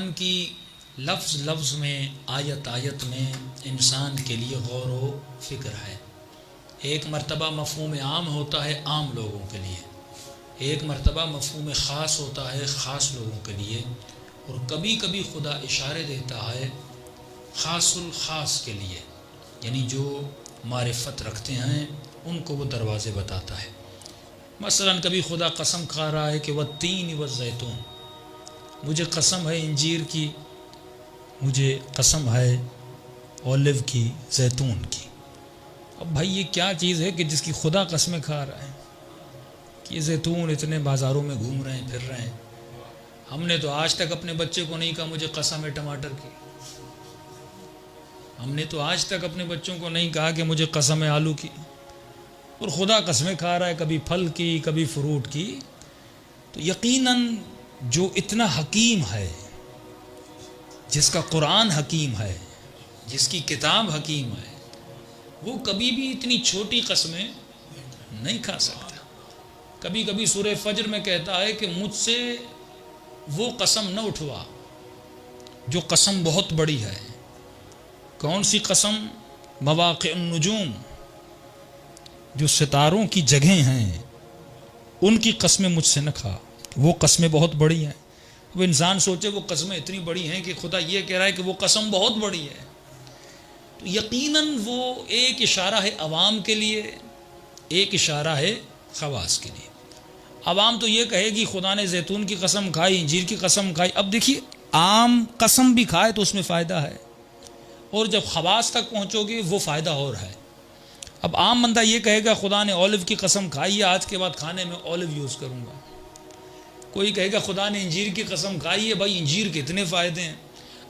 قرآن کی لفظ لفظ میں، آیت آیت میں انسان کے لیے غور و فکر ہے۔ ایک مرتبہ مفہوم عام ہوتا ہے عام لوگوں کے لیے، ایک مرتبہ مفہوم خاص ہوتا ہے خاص لوگوں کے لیے، اور کبھی کبھی خدا اشارے دیتا ہے خاص الخاص کے لیے، یعنی جو معرفت رکھتے ہیں ان کو وہ دروازے بتاتا ہے۔ مثلا کبھی خدا قسم کھا رہا ہے کہ والتین والزیتون، مجھے قسم ہے انجیر کی، مجھے قسم ہے اولیو کی، زیتون کی۔ اب بھائی یہ کیا چیز ہے کہ جس کی خدا قسمیں کھا رہا ہے کہ یہ زیتون اتنے بازاروں میں گھوم رہے ہیں پھر رہے ہیں؟ ہم نے تو آج تک اپنے بچے کو نہیں کہا مجھے قسم ہے ٹماٹر کی، ہم نے تو آج تک اپنے بچوں کو نہیں کہا کہ مجھے قسم ہے آلو کی، اور خدا قسمیں کھا رہا ہے کبھی پھل کی کبھی فروٹ کی۔ تو یقیناً جو اتنا حکیم ہے، جس کا قرآن حکیم ہے، جس کی کتاب حکیم ہے، وہ کبھی بھی اتنی چھوٹی قسمیں نہیں کھا سکتا۔ کبھی کبھی سورہ فجر میں کہتا ہے کہ مجھ سے وہ قسم نہ اٹھوا جو قسم بہت بڑی ہے۔ کون سی قسم؟ مواقع النجوم، جو ستاروں کی جگہیں ہیں ان کی قسمیں مجھ سے نہ کھا، وہ قسمیں بہت بڑی ہیں۔ اب انسان سوچے وہ قسمیں اتنی بڑی ہیں کہ خدا یہ کہہ رہا ہے کہ وہ قسم بہت بڑی ہے، تو یقیناً وہ ایک اشارہ ہے عوام کے لیے، ایک اشارہ ہے خواص کے لیے۔ عوام تو یہ کہے گی خدا نے زیتون کی قسم کھائی، انجیر کی قسم کھائی۔ اب دیکھیے عام قسم بھی کھائے تو اس میں فائدہ ہے، اور جب خواص تک پہنچو گے وہ فائدہ اور ہے۔ اب عام بندہ یہ کہے گا خدا نے اولیو کی قسم کھائی ہے، آج کے بعد کھانے میں اولیو یوز کروں گا۔ کوئی کہے گا خدا نے انجیر کی قسم کھائی ہے، بھائی انجیر کے اتنے فائدے ہیں۔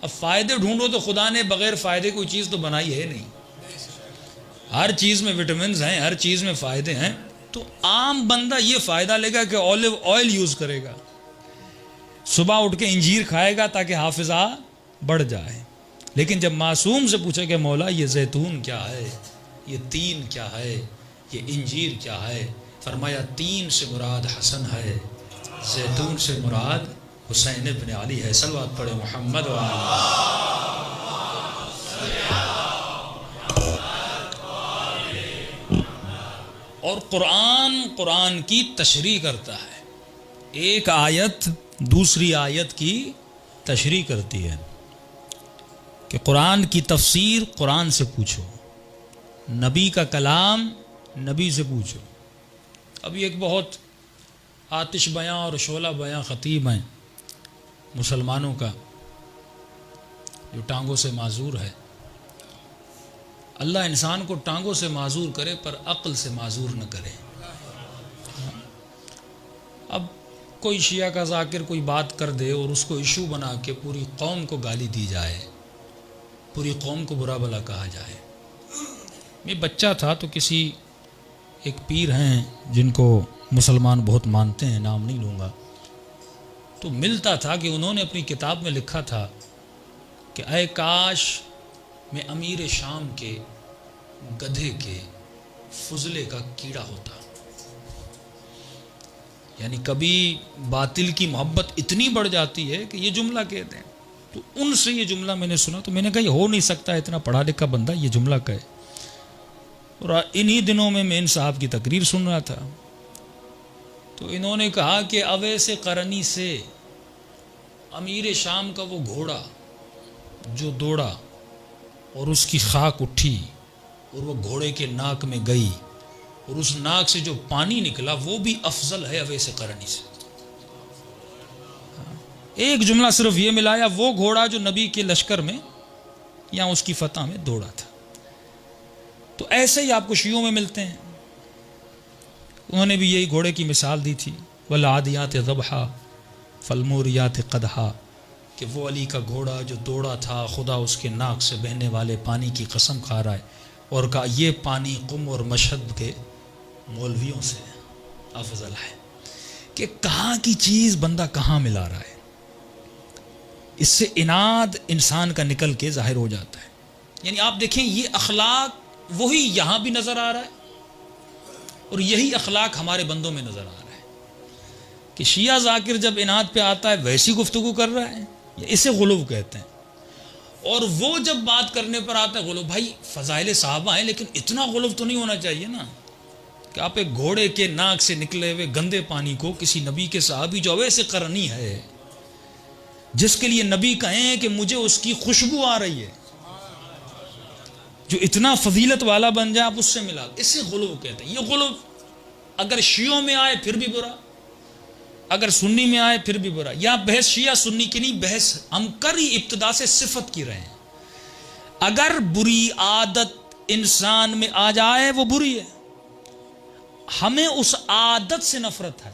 اب فائدے ڈھونڈو تو خدا نے بغیر فائدے کوئی چیز تو بنائی ہے نہیں، ہر چیز میں وٹامنز ہیں، ہر چیز میں فائدے ہیں۔ تو عام بندہ یہ فائدہ لے گا کہ اولیو آئل یوز کرے گا، صبح اٹھ کے انجیر کھائے گا تاکہ حافظہ بڑھ جائے۔ لیکن جب معصوم سے پوچھے کہ مولا یہ زیتون کیا ہے، یہ تین کیا ہے، یہ انجیر کیا ہے، فرمایا تین سے مراد حسن ہے، زیتون سے مراد حسین ابن علی ہے۔ صلوات پڑھے محمد و اور قرآن کی تشریح کرتا ہے، ایک آیت دوسری آیت کی تشریح کرتی ہے کہ قرآن کی تفسیر قرآن سے پوچھو، نبی کا کلام نبی سے پوچھو۔ ابھی ایک بہت آتش بیاں اور شعلہ بیاں خطیب ہیں مسلمانوں کا، جو ٹانگوں سے معذور ہے۔ اللہ انسان کو ٹانگوں سے معذور کرے پر عقل سے معذور نہ کرے۔ اب کوئی شیعہ کا ذاکر کوئی بات کر دے اور اس کو ایشو بنا کے پوری قوم کو گالی دی جائے، پوری قوم کو برا بھلا کہا جائے۔ میں بچہ تھا تو کسی ایک پیر ہیں جن کو مسلمان بہت مانتے ہیں، نام نہیں لوں گا، تو ملتا تھا کہ انہوں نے اپنی کتاب میں لکھا تھا کہ اے کاش میں امیر شام کے گدھے کے فضلے کا کیڑا ہوتا۔ یعنی کبھی باطل کی محبت اتنی بڑھ جاتی ہے کہ یہ جملہ کہتے ہیں۔ تو ان سے یہ جملہ میں نے سنا تو میں نے کہا یہ ہو نہیں سکتا، اتنا پڑھا لکھا بندہ یہ جملہ کہے۔ اور انہی دنوں میں ان صاحب کی تقریر سن رہا تھا، تو انہوں نے کہا کہ اویس قرنی سے امیر شام کا وہ گھوڑا جو دوڑا اور اس کی خاک اٹھی اور وہ گھوڑے کے ناک میں گئی اور اس ناک سے جو پانی نکلا وہ بھی افضل ہے اویس قرنی سے۔ ایک جملہ صرف یہ ملایا، وہ گھوڑا جو نبی کے لشکر میں یا اس کی فتح میں دوڑا تھا۔ تو ایسے ہی آپ کو شیعوں میں ملتے ہیں، انہوں نے بھی یہی گھوڑے کی مثال دی تھی، والعادیات ضبحا فالموریات قدحا، کہ وہ علی کا گھوڑا جو دوڑا تھا خدا اس کے ناک سے بہنے والے پانی کی قسم کھا رہا ہے، اور کہا یہ پانی قم اور مشہد کے مولویوں سے افضل ہے۔ کہ کہاں کی چیز بندہ کہاں ملا رہا ہے، اس سے اناد انسان کا نکل کے ظاہر ہو جاتا ہے۔ یعنی آپ دیکھیں یہ اخلاق وہی یہاں بھی نظر آ رہا ہے اور یہی اخلاق ہمارے بندوں میں نظر آ رہا ہے کہ شیعہ ذاکر جب اناد پہ آتا ہے ویسی گفتگو کر رہا ہے، اسے غلو کہتے ہیں. اور وہ جب بات کرنے پر آتا ہے غلو، بھائی فضائل صحابہ ہیں لیکن اتنا غلو تو نہیں ہونا چاہیے نا کہ آپ ایک گھوڑے کے ناک سے نکلے ہوئے گندے پانی کو کسی نبی کے صحابی جو ویسے قرنی ہے، جس کے لیے نبی کہیں کہ مجھے اس کی خوشبو آ رہی ہے، جو اتنا فضیلت والا بن جائے آپ اس سے ملا، اسے غلو کہتے ہیں. یہ غلو اگر شیعوں میں آئے پھر بھی برا، اگر سنی میں آئے پھر بھی برا. یا بحث شیعہ سنی کی نہیں، بحث ہم کر ہی ابتدا سے صفت کی رہے ہیں. اگر بری عادت انسان میں آ جائے وہ بری ہے، ہمیں اس عادت سے نفرت ہے.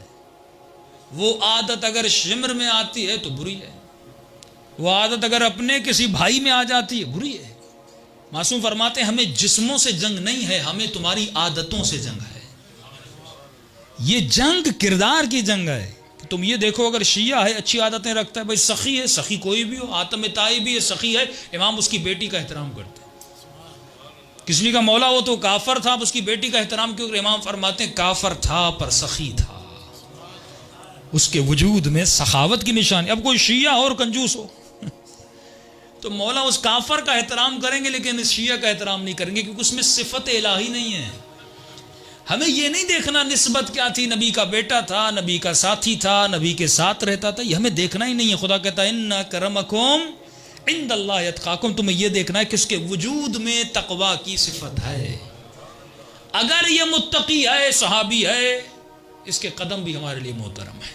وہ عادت اگر شمر میں آتی ہے تو بری ہے، وہ عادت اگر اپنے کسی بھائی میں آ جاتی ہے بری ہے. معصوم فرماتے ہیں ہمیں جسموں سے جنگ نہیں ہے، ہمیں تمہاری عادتوں سے جنگ ہے. یہ جنگ کردار کی جنگ ہے. تم یہ دیکھو اگر شیعہ ہے اچھی عادتیں رکھتا ہے، بھائی سخی ہے، سخی کوئی بھی ہو، آتم تائی بھی ہے، سخی ہے، امام اس کی بیٹی کا احترام کرتے ہیں. کسی کا مولا وہ تو کافر تھا، اب اس کی بیٹی کا احترام کیوں؟ امام فرماتے ہیں کافر تھا پر سخی تھا، اس کے وجود میں سخاوت کی نشانی. اب کوئی شیعہ اور کنجوس ہو تو مولا اس کافر کا احترام کریں گے لیکن اس شیعہ کا احترام نہیں کریں گے، کیونکہ اس میں صفت الہی نہیں ہے. ہمیں یہ نہیں دیکھنا نسبت کیا تھی، نبی کا بیٹا تھا، نبی کا ساتھی تھا، نبی کے ساتھ رہتا تھا، یہ ہمیں دیکھنا ہی نہیں ہے. خدا کہتا ہے ان کرمکم عند اللہ اتقاکم، تمہیں یہ دیکھنا ہے کہ اس کے وجود میں تقوی کی صفت ہے. اگر یہ متقی ہے، صحابی ہے، اس کے قدم بھی ہمارے لیے محترم ہے.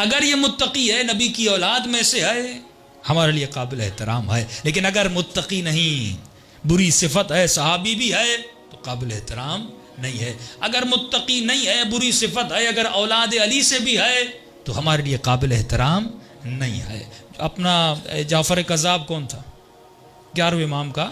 اگر یہ متقی ہے، نبی کی اولاد میں سے ہے، ہمارے لیے قابل احترام ہے. لیکن اگر متقی نہیں، بری صفت ہے، صحابی بھی ہے، تو قابل احترام نہیں ہے. اگر متقی نہیں ہے، بری صفت ہے، اگر اولاد علی سے بھی ہے تو ہمارے لیے قابل احترام نہیں ہے. اپنا جعفر کذاب کون تھا؟ 11ویں امام کا،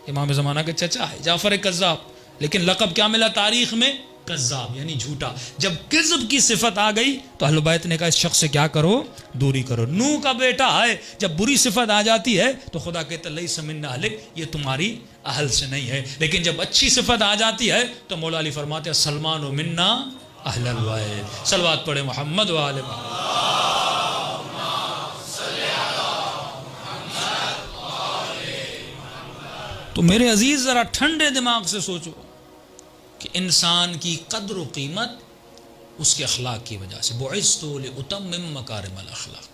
امام زمانہ کے چچا ہے جعفر کذاب، لیکن لقب کیا ملا تاریخ میں؟ کذاب، یعنی جھوٹا. جب کذب کی صفت آ گئی تو اہل بیت نے کہا اس شخص سے کیا کرو؟ دوری کرو. نوح کا بیٹا ہے، جب بری صفت آ جاتی ہے تو خدا کہتا لیس منا اہلک، یہ تمہاری اہل سے نہیں ہے. لیکن جب اچھی صفت آ جاتی ہے تو مولا علی فرماتے ہیں سلمان و منا اہل البیت. صلوات پڑھے محمد و آل محمد. تو میرے عزیز ذرا ٹھنڈے دماغ سے سوچو کہ انسان کی قدر و قیمت اس کے اخلاق کی وجہ سے. بعثت لأتمم مکارم الاخلاق.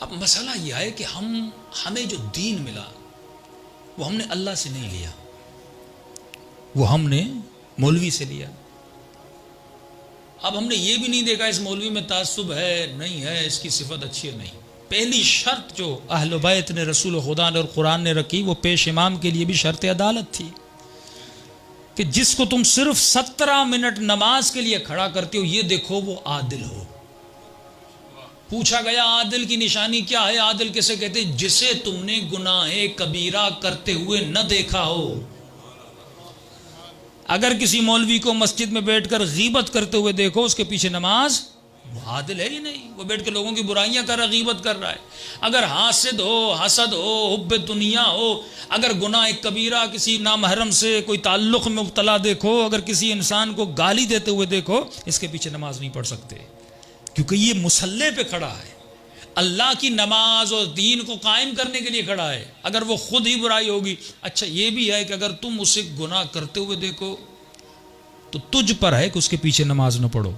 اب مسئلہ یہ ہے کہ ہمیں جو دین ملا وہ ہم نے اللہ سے نہیں لیا، وہ ہم نے مولوی سے لیا. اب ہم نے یہ بھی نہیں دیکھا اس مولوی میں تعصب ہے نہیں ہے، اس کی صفت اچھی ہے نہیں. پہلی شرط جو اہل بیت نے، رسول خدا نے اور قرآن نے رکھی، وہ پیش امام کے لیے بھی شرط عدالت تھی کہ جس کو تم صرف 17 منٹ نماز کے لیے کھڑا کرتے ہو یہ دیکھو وہ عادل ہو. پوچھا گیا عادل کی نشانی کیا ہے؟ عادل کسے کہتے ہیں؟ جسے تم نے گناہ کبیرہ کرتے ہوئے نہ دیکھا ہو. اگر کسی مولوی کو مسجد میں بیٹھ کر غیبت کرتے ہوئے دیکھو، اس کے پیچھے نماز، وہ عادل ہے ہی نہیں، وہ بیٹھ کے لوگوں کی برائیاں کر رہا، غیبت کر رہا ہے. اگر حاسد ہو، حسد ہو، حب دنیا ہو، اگر گناہ کبیرہ کسی نامحرم سے کوئی تعلق میں مبتلا دیکھو، اگر کسی انسان کو گالی دیتے ہوئے دیکھو، اس کے پیچھے نماز نہیں پڑھ سکتے، کیونکہ یہ مصلی پہ کھڑا ہے، اللہ کی نماز اور دین کو قائم کرنے کے لیے کھڑا ہے. اگر وہ خود ہی برائی ہوگی. اچھا یہ بھی ہے کہ اگر تم اسے گناہ کرتے ہوئے دیکھو تو تجھ پر ہے کہ اس کے پیچھے نماز نہ پڑھو.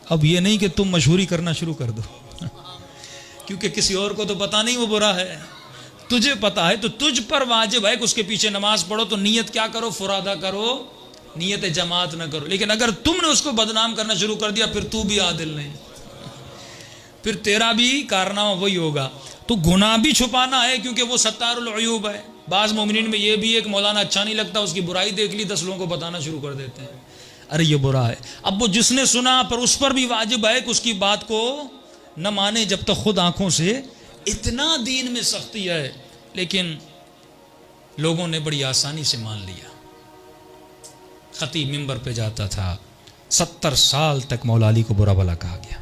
اب یہ نہیں کہ تم مشہوری کرنا شروع کر دو کیونکہ کسی اور کو تو پتا نہیں وہ برا ہے، تجھے پتا ہے، تو تجھ پر واجب ہے کہ اس کے پیچھے نماز پڑھو. تو نیت کیا کرو؟ فرادہ کرو، نیت جماعت نہ کرو. لیکن اگر تم نے اس کو بدنام کرنا شروع کر دیا پھر تو بھی عادل نہیں، پھر تیرا بھی کارنامہ وہی ہوگا. تو گناہ بھی چھپانا ہے کیونکہ وہ ستار العیوب ہے. بعض مومنین میں یہ بھی ایک مولانا اچھا نہیں لگتا، اس کی برائی دیکھ لی 10 لوگوں کو بتانا شروع کر دیتے ہیں، ارے یہ برا ہے. اب وہ جس نے سنا پر اس پر بھی واجب ہے کہ اس کی بات کو نہ مانے جب تک خود آنکھوں سے. اتنا دین میں سختی ہے لیکن لوگوں نے بڑی آسانی سے مان لیا. خطیب منبر پہ جاتا تھا، 70 سال تک مولا علی کو برا بھلا کہا گیا.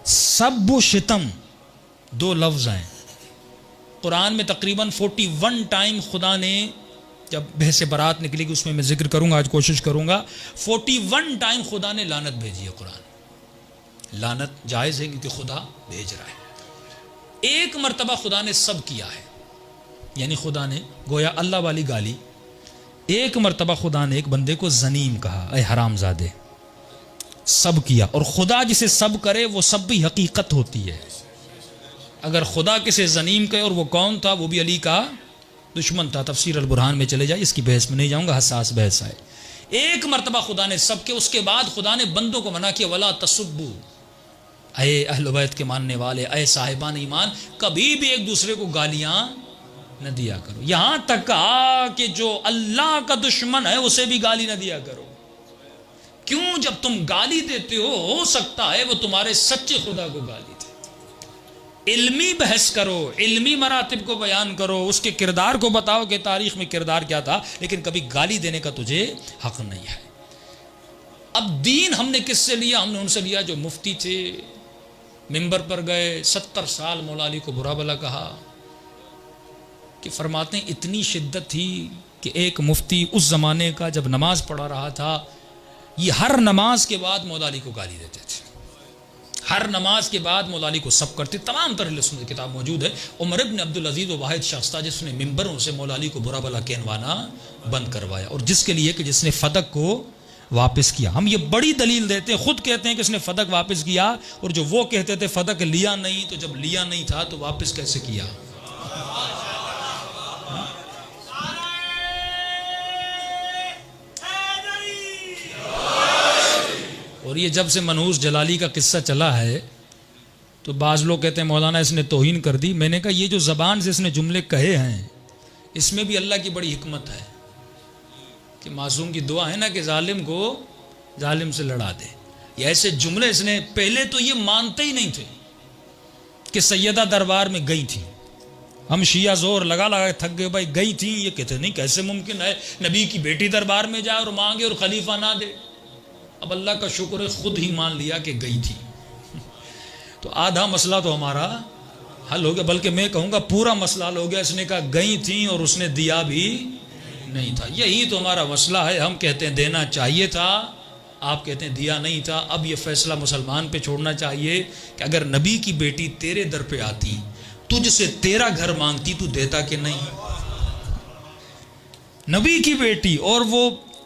سب و شتم 2 لفظ ہیں قرآن میں تقریباً 41 ٹائم خدا نے، جب بحث برات نکلے گی اس میں ذکر کروں گا، آج کوشش کروں گا. 41 ٹائم خدا نے لعنت بھیجی ہے. قرآن لعنت جائز ہے کیونکہ خدا بھیج رہا ہے. ایک مرتبہ خدا نے سب کیا ہے، یعنی خدا نے گویا اللہ والی گالی، ایک مرتبہ خدا نے ایک بندے کو زنیم کہا، اے حرام زادے، سب کیا۔ اور خدا جسے سب کرے وہ سب بھی حقیقت ہوتی ہے۔ اگر خدا کسے زنیم کہے، اور وہ کون تھا؟ وہ بھی علی کا دشمن تھا۔ تفسیر البرہان میں چلے جائے، اس کی بحث میں نہیں جاؤں گا، حساس بحث ہے۔ ایک مرتبہ خدا نے سب کے، اس کے بعد خدا نے بندوں کو منع کیا، ولا تسبو، اے اہل بیت کے ماننے والے، اے صاحبان ایمان، کبھی بھی ایک دوسرے کو گالیاں نہ دیا کرو۔ یہاں تک کہا کہ جو اللہ کا دشمن ہے اسے بھی گالی نہ دیا کرو۔ کیوں؟ جب تم گالی دیتے ہو سکتا ہے وہ تمہارے سچے خدا کو گالی دے۔ علمی بحث کرو، علمی مراتب کو بیان کرو، اس کے کردار کو بتاؤ کہ تاریخ میں کردار کیا تھا، لیکن کبھی گالی دینے کا تجھے حق نہیں ہے۔ اب دین ہم نے کس سے لیا؟ ہم نے ان سے لیا جو مفتی تھے، ممبر پر گئے، 70 سال مولا علی کو برا بھلا کہا، کہ فرماتے ہیں اتنی شدت تھی کہ ایک مفتی اس زمانے کا جب نماز پڑھا رہا تھا، یہ ہر نماز کے بعد مولا علی کو گالی دیتے تھے، ہر نماز کے بعد مولا علی کو سب کرتے۔ تمام طرح سنت کتاب موجود ہے۔ عمر ابن عبدالعزیز و واحد شخص تھا جس نے ممبروں سے مولا علی کو برا بھلا کہنوانا بند کروایا، اور جس کے لیے کہ جس نے فدق کو واپس کیا۔ ہم یہ بڑی دلیل دیتے ہیں، خود کہتے ہیں کہ اس نے فدق واپس کیا، اور جو وہ کہتے تھے فدق لیا نہیں، تو جب لیا نہیں تھا تو واپس کیسے کیا؟ اور یہ جب سے منحوس جلالی کا قصہ چلا ہے تو بعض لوگ کہتے ہیں مولانا اس نے توہین کر دی۔ میں نے کہا یہ جو زبان سے اس نے جملے کہے ہیں اس میں بھی اللہ کی بڑی حکمت ہے، کہ معصوم کی دعا ہے نا کہ ظالم کو ظالم سے لڑا دے۔ یہ ایسے جملے اس نے، پہلے تو یہ مانتے ہی نہیں تھے کہ سیدہ دربار میں گئی تھی، ہم شیعہ زور لگا لگا کے تھک گئے، بھائی گئی تھی، یہ کہتے نہیں کیسے ممکن ہے نبی کی بیٹی دربار میں جائے اور مانگے اور خلیفہ نہ دے۔ اب اللہ کا شکر ہے خود ہی مان لیا کہ گئی تھی، تو آدھا مسئلہ تو ہمارا حل ہو گیا، بلکہ میں کہوں گا پورا مسئلہ حل ہو گیا۔ اس نے کہا گئی تھیں اور اس نے دیا بھی نہیں تھا، یہی تو ہمارا مسئلہ ہے۔ ہم کہتے ہیں دینا چاہیے تھا، آپ کہتے ہیں دیا نہیں تھا۔ اب یہ فیصلہ مسلمان پہ چھوڑنا چاہیے کہ اگر نبی کی بیٹی تیرے در پہ آتی، تجھ سے تیرا گھر مانگتی، تو دیتا کہ نہیں؟ نبی کی بیٹی، اور وہ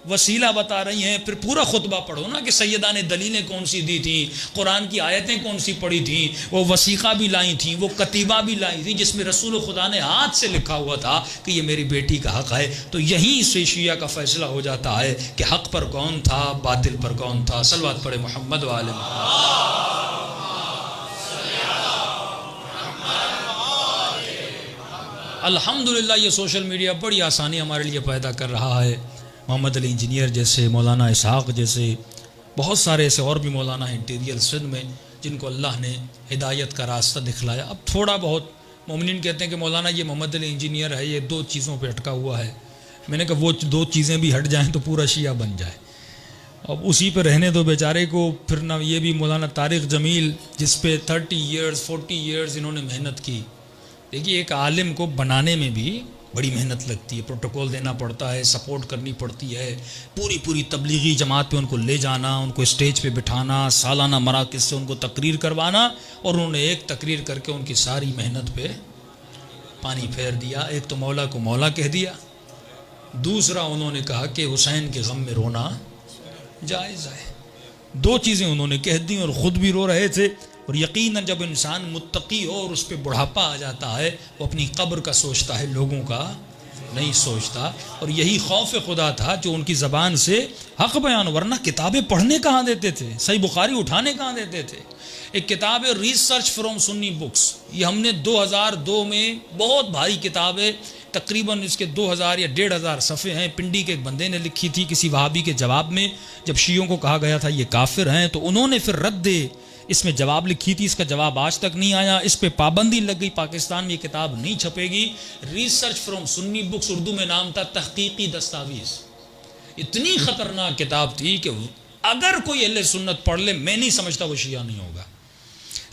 وسیلہ بتا رہی ہیں، پھر پورا خطبہ پڑھو نا کہ سیدہ نے دلیلیں کون سی دی تھیں، قرآن کی آیتیں کون سی پڑھی تھیں، وہ وثیقہ بھی لائی تھیں، وہ کتیبہ بھی لائی تھیں جس میں رسول خدا نے ہاتھ سے لکھا ہوا تھا کہ یہ میری بیٹی کا حق ہے۔ تو یہیں سے شیعہ کا فیصلہ ہو جاتا ہے کہ حق پر کون تھا، باطل پر کون تھا۔ صلوات پڑھے محمد و آل محمد۔ الحمدللہ یہ سوشل میڈیا بڑی آسانی ہمارے لیے پیدا کر رہا ہے۔ محمد علی انجینئر جیسے، مولانا اسحاق جیسے، بہت سارے ایسے اور بھی مولانا ہیں انٹیریل سندھ میں جن کو اللہ نے ہدایت کا راستہ دکھلایا۔ اب تھوڑا بہت مومنین کہتے ہیں کہ مولانا یہ محمد علی انجینئر ہے، یہ 2 چیزوں پہ اٹکا ہوا ہے۔ میں نے کہا وہ 2 چیزیں بھی ہٹ جائیں تو پورا شیعہ بن جائے، اب اسی پہ رہنے دو بیچارے کو۔ پھر نہ یہ بھی مولانا طارق جمیل جس پہ 30 ایئرز 40 ایئرز انہوں نے محنت کی۔ دیکھیے ایک عالم کو بنانے میں بھی بڑی محنت لگتی ہے، پروٹوکول دینا پڑتا ہے، سپورٹ کرنی پڑتی ہے، پوری تبلیغی جماعت پہ ان کو لے جانا، ان کو اسٹیج پہ بٹھانا، سالانہ مراکز سے ان کو تقریر کروانا، اور انہوں نے ایک تقریر کر کے ان کی ساری محنت پہ پانی پھیر دیا۔ ایک تو مولا کو مولا کہہ دیا، دوسرا انہوں نے کہا کہ حسین کے غم میں رونا جائز ہے۔ 2 چیزیں انہوں نے کہہ دیں اور خود بھی رو رہے تھے۔ اور یقیناً جب انسان متقی ہو اور اس پہ بڑھاپا آ جاتا ہے، وہ اپنی قبر کا سوچتا ہے، لوگوں کا نہیں سوچتا۔ اور یہی خوف خدا تھا جو ان کی زبان سے حق بیان، ورنہ کتابیں پڑھنے کہاں دیتے تھے، صحیح بخاری اٹھانے کہاں دیتے تھے۔ ایک کتاب ہے ریسرچ فرام سنی بکس، یہ ہم نے 2002 میں، بہت بھاری کتاب ہے، تقریباً اس کے 2000 یا 1500 صفحے ہیں، پنڈی کے ایک بندے نے لکھی تھی کسی وہابی کے جواب میں، جب شیعوں کو کہا گیا تھا یہ کافر ہیں، تو انہوں نے پھر رد اس میں جواب لکھی تھی، اس کا جواب آج تک نہیں آیا، اس پہ پابندی لگ گئی، پاکستان میں یہ کتاب نہیں چھپے گی۔ Research from Sunni books, Urdu میں نام تھا تحقیقی دستاویز۔ اتنی خطرناک کتاب تھی کہ اگر کوئی اہل سنت پڑھ لے، میں نہیں سمجھتا وہ شیعہ نہیں ہوگا۔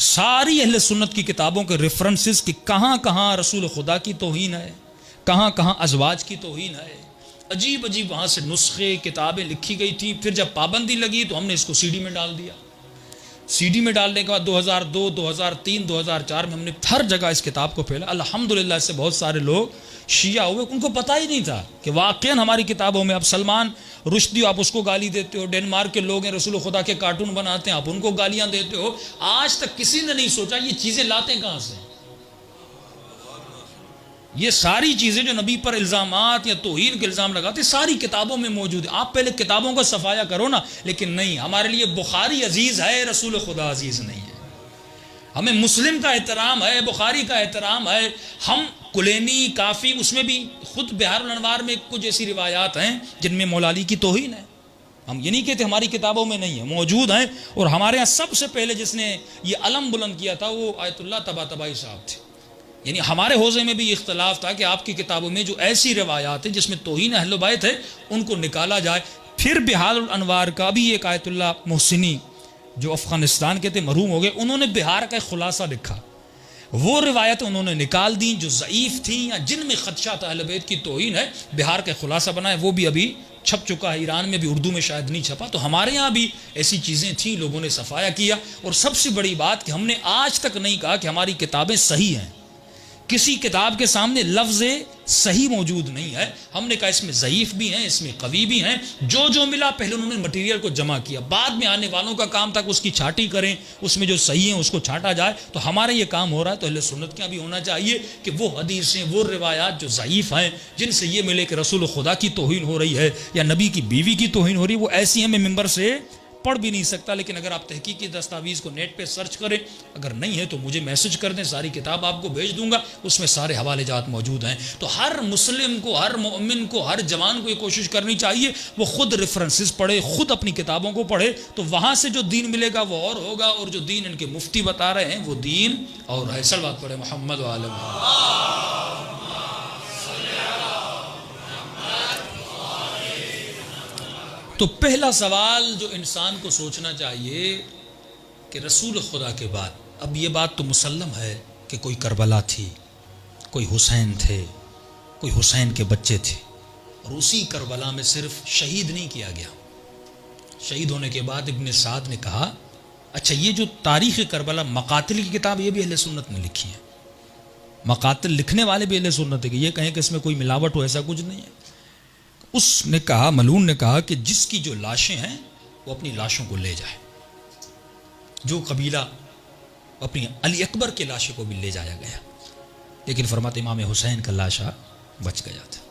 ساری اہل سنت کی کتابوں کے ریفرنسز کہ کہاں کہاں رسول خدا کی توہین ہے، کہاں کہاں ازواج کی توہین ہے، عجیب عجیب وہاں سے نسخے کتابیں لکھی گئی تھی۔ پھر جب پابندی لگی تو ہم نے اس کو CD میں ڈال دیا۔ سی ڈی میں ڈالنے کے بعد 2002 2003 2004 میں ہم نے ہر جگہ اس کتاب کو پھیلا. الحمدللہ اس سے بہت سارے لوگ شیعہ ہوئے, ان کو پتہ ہی نہیں تھا کہ واقعاً ہماری کتابوں میں. اب سلمان رشدی آپ اس کو گالی دیتے ہو, ڈنمارک کے لوگ ہیں رسول خدا کے کارٹون بناتے ہیں, آپ ان کو گالیاں دیتے ہو. آج تک کسی نے نہیں سوچا یہ چیزیں لاتے کہاں سے. یہ ساری چیزیں جو نبی پر الزامات یا توہین کے الزام لگاتے ساری کتابوں میں موجود ہیں. آپ پہلے کتابوں کا صفایا کرو نا. لیکن نہیں, ہمارے لیے بخاری عزیز ہے, رسول خدا عزیز نہیں ہے. ہمیں مسلم کا احترام ہے, بخاری کا احترام ہے. ہم کلینی کافی اس میں بھی خود بہار الانوار میں کچھ ایسی روایات ہیں جن میں مولا علی کی توہین ہے. ہم یہ نہیں کہتے ہماری کتابوں میں نہیں ہے, موجود ہیں. اور ہمارے ہاں سب سے پہلے جس نے یہ علم بلند کیا تھا وہ آیت اللہ طباطبائی صاحب تھے. یعنی ہمارے حوزے میں بھی اختلاف تھا کہ آپ کی کتابوں میں جو ایسی روایات ہیں جس میں توہین اہل بیت ہے ان کو نکالا جائے. پھر بہار الانوار کا بھی ایک آیت اللہ محسنی جو افغانستان کے تھے, مرحوم ہو گئے, انہوں نے بہار کا ایک خلاصہ لکھا. وہ روایت انہوں نے نکال دیں جو ضعیف تھیں یا جن میں خدشہ تھا اہل بیت کی توہین ہے, بہار کا خلاصہ بنائے. وہ بھی ابھی چھپ چکا ہے, ایران میں بھی اردو میں شاید نہیں چھپا. تو ہمارے یہاں بھی ایسی چیزیں تھیں, لوگوں نے صفایا کیا. اور سب سے بڑی بات کہ ہم نے آج تک نہیں کہا کہ ہماری کتابیں صحیح ہیں. کسی کتاب کے سامنے لفظ صحیح موجود نہیں ہے. ہم نے کہا اس میں ضعیف بھی ہیں, اس میں قوی بھی ہیں. جو ملا پہلے انہوں نے مٹیریل کو جمع کیا, بعد میں آنے والوں کا کام تھا کہ اس کی چھانٹی کریں, اس میں جو صحیح ہیں اس کو چھانٹا جائے. تو ہمارا یہ کام ہو رہا ہے. تو اہل سنت کا بھی ہونا چاہیے کہ وہ حدیثیں, وہ روایات جو ضعیف ہیں, جن سے یہ ملے کہ رسول خدا کی توہین ہو رہی ہے یا نبی کی بیوی کی توہین ہو رہی ہے, وہ ایسی ہیں میں ممبر سے پڑھ بھی نہیں سکتا. لیکن اگر آپ تحقیقی دستاویز کو نیٹ پہ سرچ کریں, اگر نہیں ہے تو مجھے میسج کر دیں, ساری کتاب آپ کو بھیج دوں گا, اس میں سارے حوالے جات موجود ہیں. تو ہر مسلم کو, ہر مومن کو, ہر جوان کو یہ کوشش کرنی چاہیے وہ خود ریفرنسز پڑھے, خود اپنی کتابوں کو پڑھے. تو وہاں سے جو دین ملے گا وہ اور ہوگا, اور جو دین ان کے مفتی بتا رہے ہیں وہ دین اور ہے. صلوات پڑھے محمد و آل محمد. تو پہلا سوال جو انسان کو سوچنا چاہیے کہ رسول خدا کے بعد, اب یہ بات تو مسلم ہے کہ کوئی کربلا تھی, کوئی حسین تھے, کوئی حسین کے بچے تھے, اور اسی کربلا میں صرف شہید نہیں کیا گیا. شہید ہونے کے بعد ابن سعد نے کہا اچھا یہ جو تاریخ کربلا مقاتل کی کتاب یہ بھی اہل سنت نے لکھی ہے. مقاتل لکھنے والے بھی اہل سنت ہے کہ یہ کہیں کہ اس میں کوئی ملاوٹ ہو, ایسا کچھ نہیں ہے. اس نے کہا, ملعون نے کہا کہ جس کی جو لاشیں ہیں وہ اپنی لاشوں کو لے جائے. جو قبیلہ اپنی علی اکبر کے لاشوں کو بھی لے جایا گیا, لیکن فرماتے امام حسین کا لاشا بچ گیا تھا.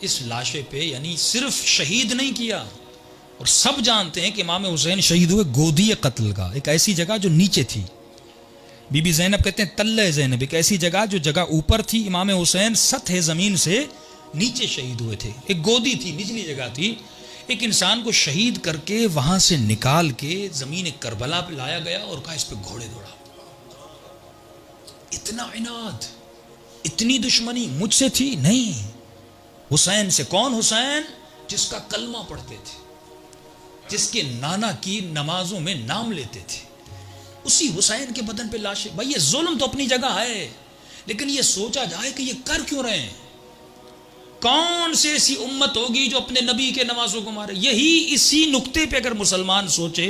اس لاشے پہ یعنی صرف شہید نہیں کیا, اور سب جانتے ہیں کہ امام حسین شہید ہوئے گودی قتل کا, ایک ایسی جگہ جو نیچے تھی. بی بی زینب کہتے ہیں تلہ زینب, ایک ایسی جگہ جو جگہ اوپر تھی. امام حسین سطح زمین سے نیچے شہید ہوئے تھے. ایک گودی تھی, نچلی جگہ تھی. ایک انسان کو شہید کر کے وہاں سے نکال کے زمین کربلا پہ لایا گیا اور کہا اس پہ گھوڑے دوڑا. اتنا عناد, اتنی دشمنی مجھ سے تھی نہیں. حسین سے. کون حسین؟ جس کا کلمہ پڑھتے تھے, جس کے نانا کی نمازوں میں نام لیتے تھے. اسی حسین کے بدن پہ لاشیں. بھائی یہ ظلم تو اپنی جگہ ہے, لیکن یہ سوچا جائے کہ یہ کر کیوں رہے ہیں. کون سی ایسی امت ہوگی جو اپنے نبی کے نمازوں کو مارے. یہی اسی نقطے پہ اگر مسلمان سوچے,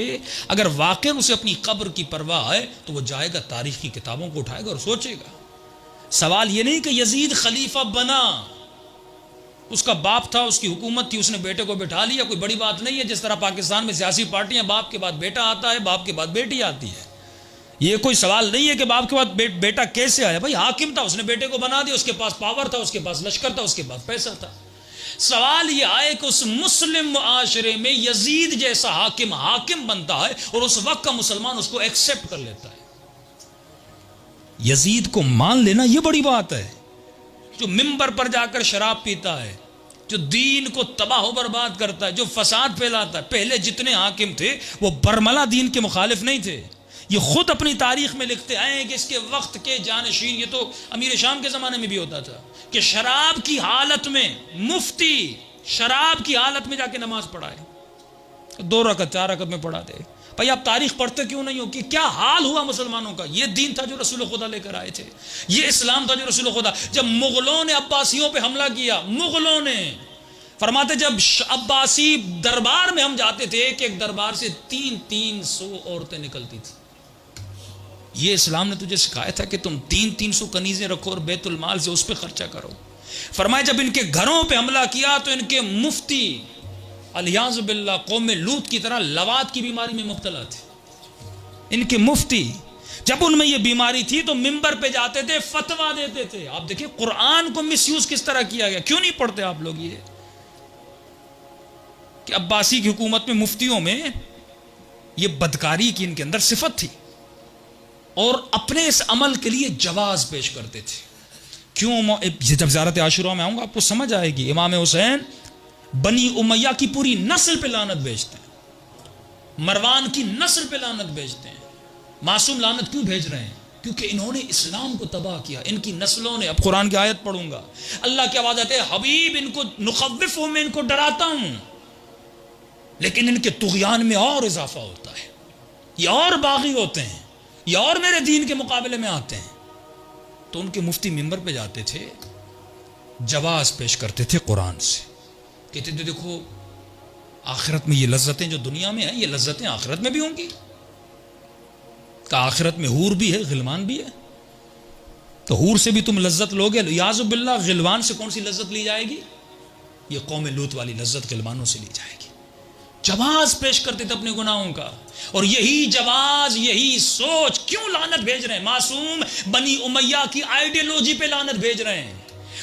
اگر واقعا اسے اپنی قبر کی پرواہ ہے, تو وہ جائے گا تاریخ کی کتابوں کو اٹھائے گا اور سوچے گا. سوال یہ نہیں کہ یزید خلیفہ بنا, اس کا باپ تھا, اس کی حکومت تھی, اس نے بیٹے کو بٹھا لیا, کوئی بڑی بات نہیں ہے. جس طرح پاکستان میں سیاسی پارٹیاں باپ کے بعد بیٹا آتا ہے, باپ کے بعد بیٹی آتی ہے. یہ کوئی سوال نہیں ہے کہ باپ کے بعد بیٹا کیسے آیا. بھائی حاکم تھا, اس نے بیٹے کو بنا دیا, اس کے پاس پاور تھا, اس کے پاس لشکر تھا, اس کے پاس پیسہ تھا. سوال یہ آئے کہ اس مسلم معاشرے میں یزید جیسا حاکم بنتا ہے, اور اس وقت کا مسلمان اس کو ایکسپٹ کر لیتا ہے. یزید کو مان لینا یہ بڑی بات ہے. جو ممبر پر جا کر شراب پیتا ہے, جو دین کو تباہ و برباد کرتا ہے, جو فساد پھیلاتا ہے. پہلے جتنے حاکم تھے وہ برملا دین کے مخالف نہیں تھے. یہ خود اپنی تاریخ میں لکھتے آئے ہیں کہ اس کے وقت کے جانشین, یہ تو امیر شام کے زمانے میں بھی ہوتا تھا کہ شراب کی حالت میں مفتی شراب کی حالت میں جا کے نماز پڑھائے, 2 رکعت 4 رکعت میں پڑھاتے. بھائی آپ تاریخ پڑھتے کیوں نہیں ہو کہ کیا حال ہوا مسلمانوں کا. یہ دین تھا جو رسول خدا لے کر آئے تھے, یہ اسلام تھا جو رسول خدا. جب مغلوں نے عباسیوں پہ حملہ کیا, مغلوں نے, فرماتے جب عباسی دربار میں ہم جاتے تھے کہ ایک دربار سے 300 عورتیں نکلتی تھی. یہ اسلام نے تجھے سکھایا تھا کہ تم 300 کنیزیں رکھو اور بیت المال سے اس پہ خرچہ کرو. فرمایا جب ان کے گھروں پہ حملہ کیا تو ان کے مفتی الیاذ باللہ قوم لوط کی طرح لواط کی بیماری میں مبتلا تھے. ان کے مفتی جب ان میں یہ بیماری تھی تو منبر پہ جاتے تھے, فتویٰ دیتے تھے. آپ دیکھیں قرآن کو مس یوز کس طرح کیا گیا. کیوں نہیں پڑھتے آپ لوگ یہ کہ عباسی کی حکومت میں مفتیوں میں یہ بدکاری کی ان کے اندر صفت تھی اور اپنے اس عمل کے لیے جواز پیش کرتے تھے. کیوں؟ جب زیارت عاشورہ میں آؤں گا آپ کو سمجھ آئے گی. امام حسین بنی امیہ کی پوری نسل پہ لعنت بھیجتے ہیں, مروان کی نسل پہ لعنت بھیجتے ہیں. معصوم لعنت کیوں بھیج رہے ہیں؟ کیونکہ انہوں نے اسلام کو تباہ کیا, ان کی نسلوں نے. اب قرآن کی آیت پڑھوں گا, اللہ کی آواز آتی ہے حبیب ان کو نخوفہم, میں ان کو ڈراتا ہوں, لیکن ان کے طغیان میں اور اضافہ ہوتا ہے, یہ اور باغی ہوتے ہیں, یہ اور میرے دین کے مقابلے میں آتے ہیں. تو ان کے مفتی منبر پہ جاتے تھے, جواز پیش کرتے تھے قرآن سے, کہتے تھے دیکھو آخرت میں یہ لذتیں جو دنیا میں ہیں یہ لذتیں آخرت میں بھی ہوں گی. کہ آخرت میں حور بھی ہے, غلمان بھی ہے, تو حور سے بھی تم لذت لوگے. یعوذ باللہ غلمان سے کون سی لذت لی جائے گی؟ یہ قوم لوط والی لذت غلمانوں سے لی جائے گی. جواز پیش کرتے تھے اپنے گناہوں کا, اور یہی جواز, یہی سوچ کیوں لعنت بھیج رہے ہیں. معصوم بنی امیہ کی آئیڈیالوجی پہ لعنت بھیج رہے ہیں,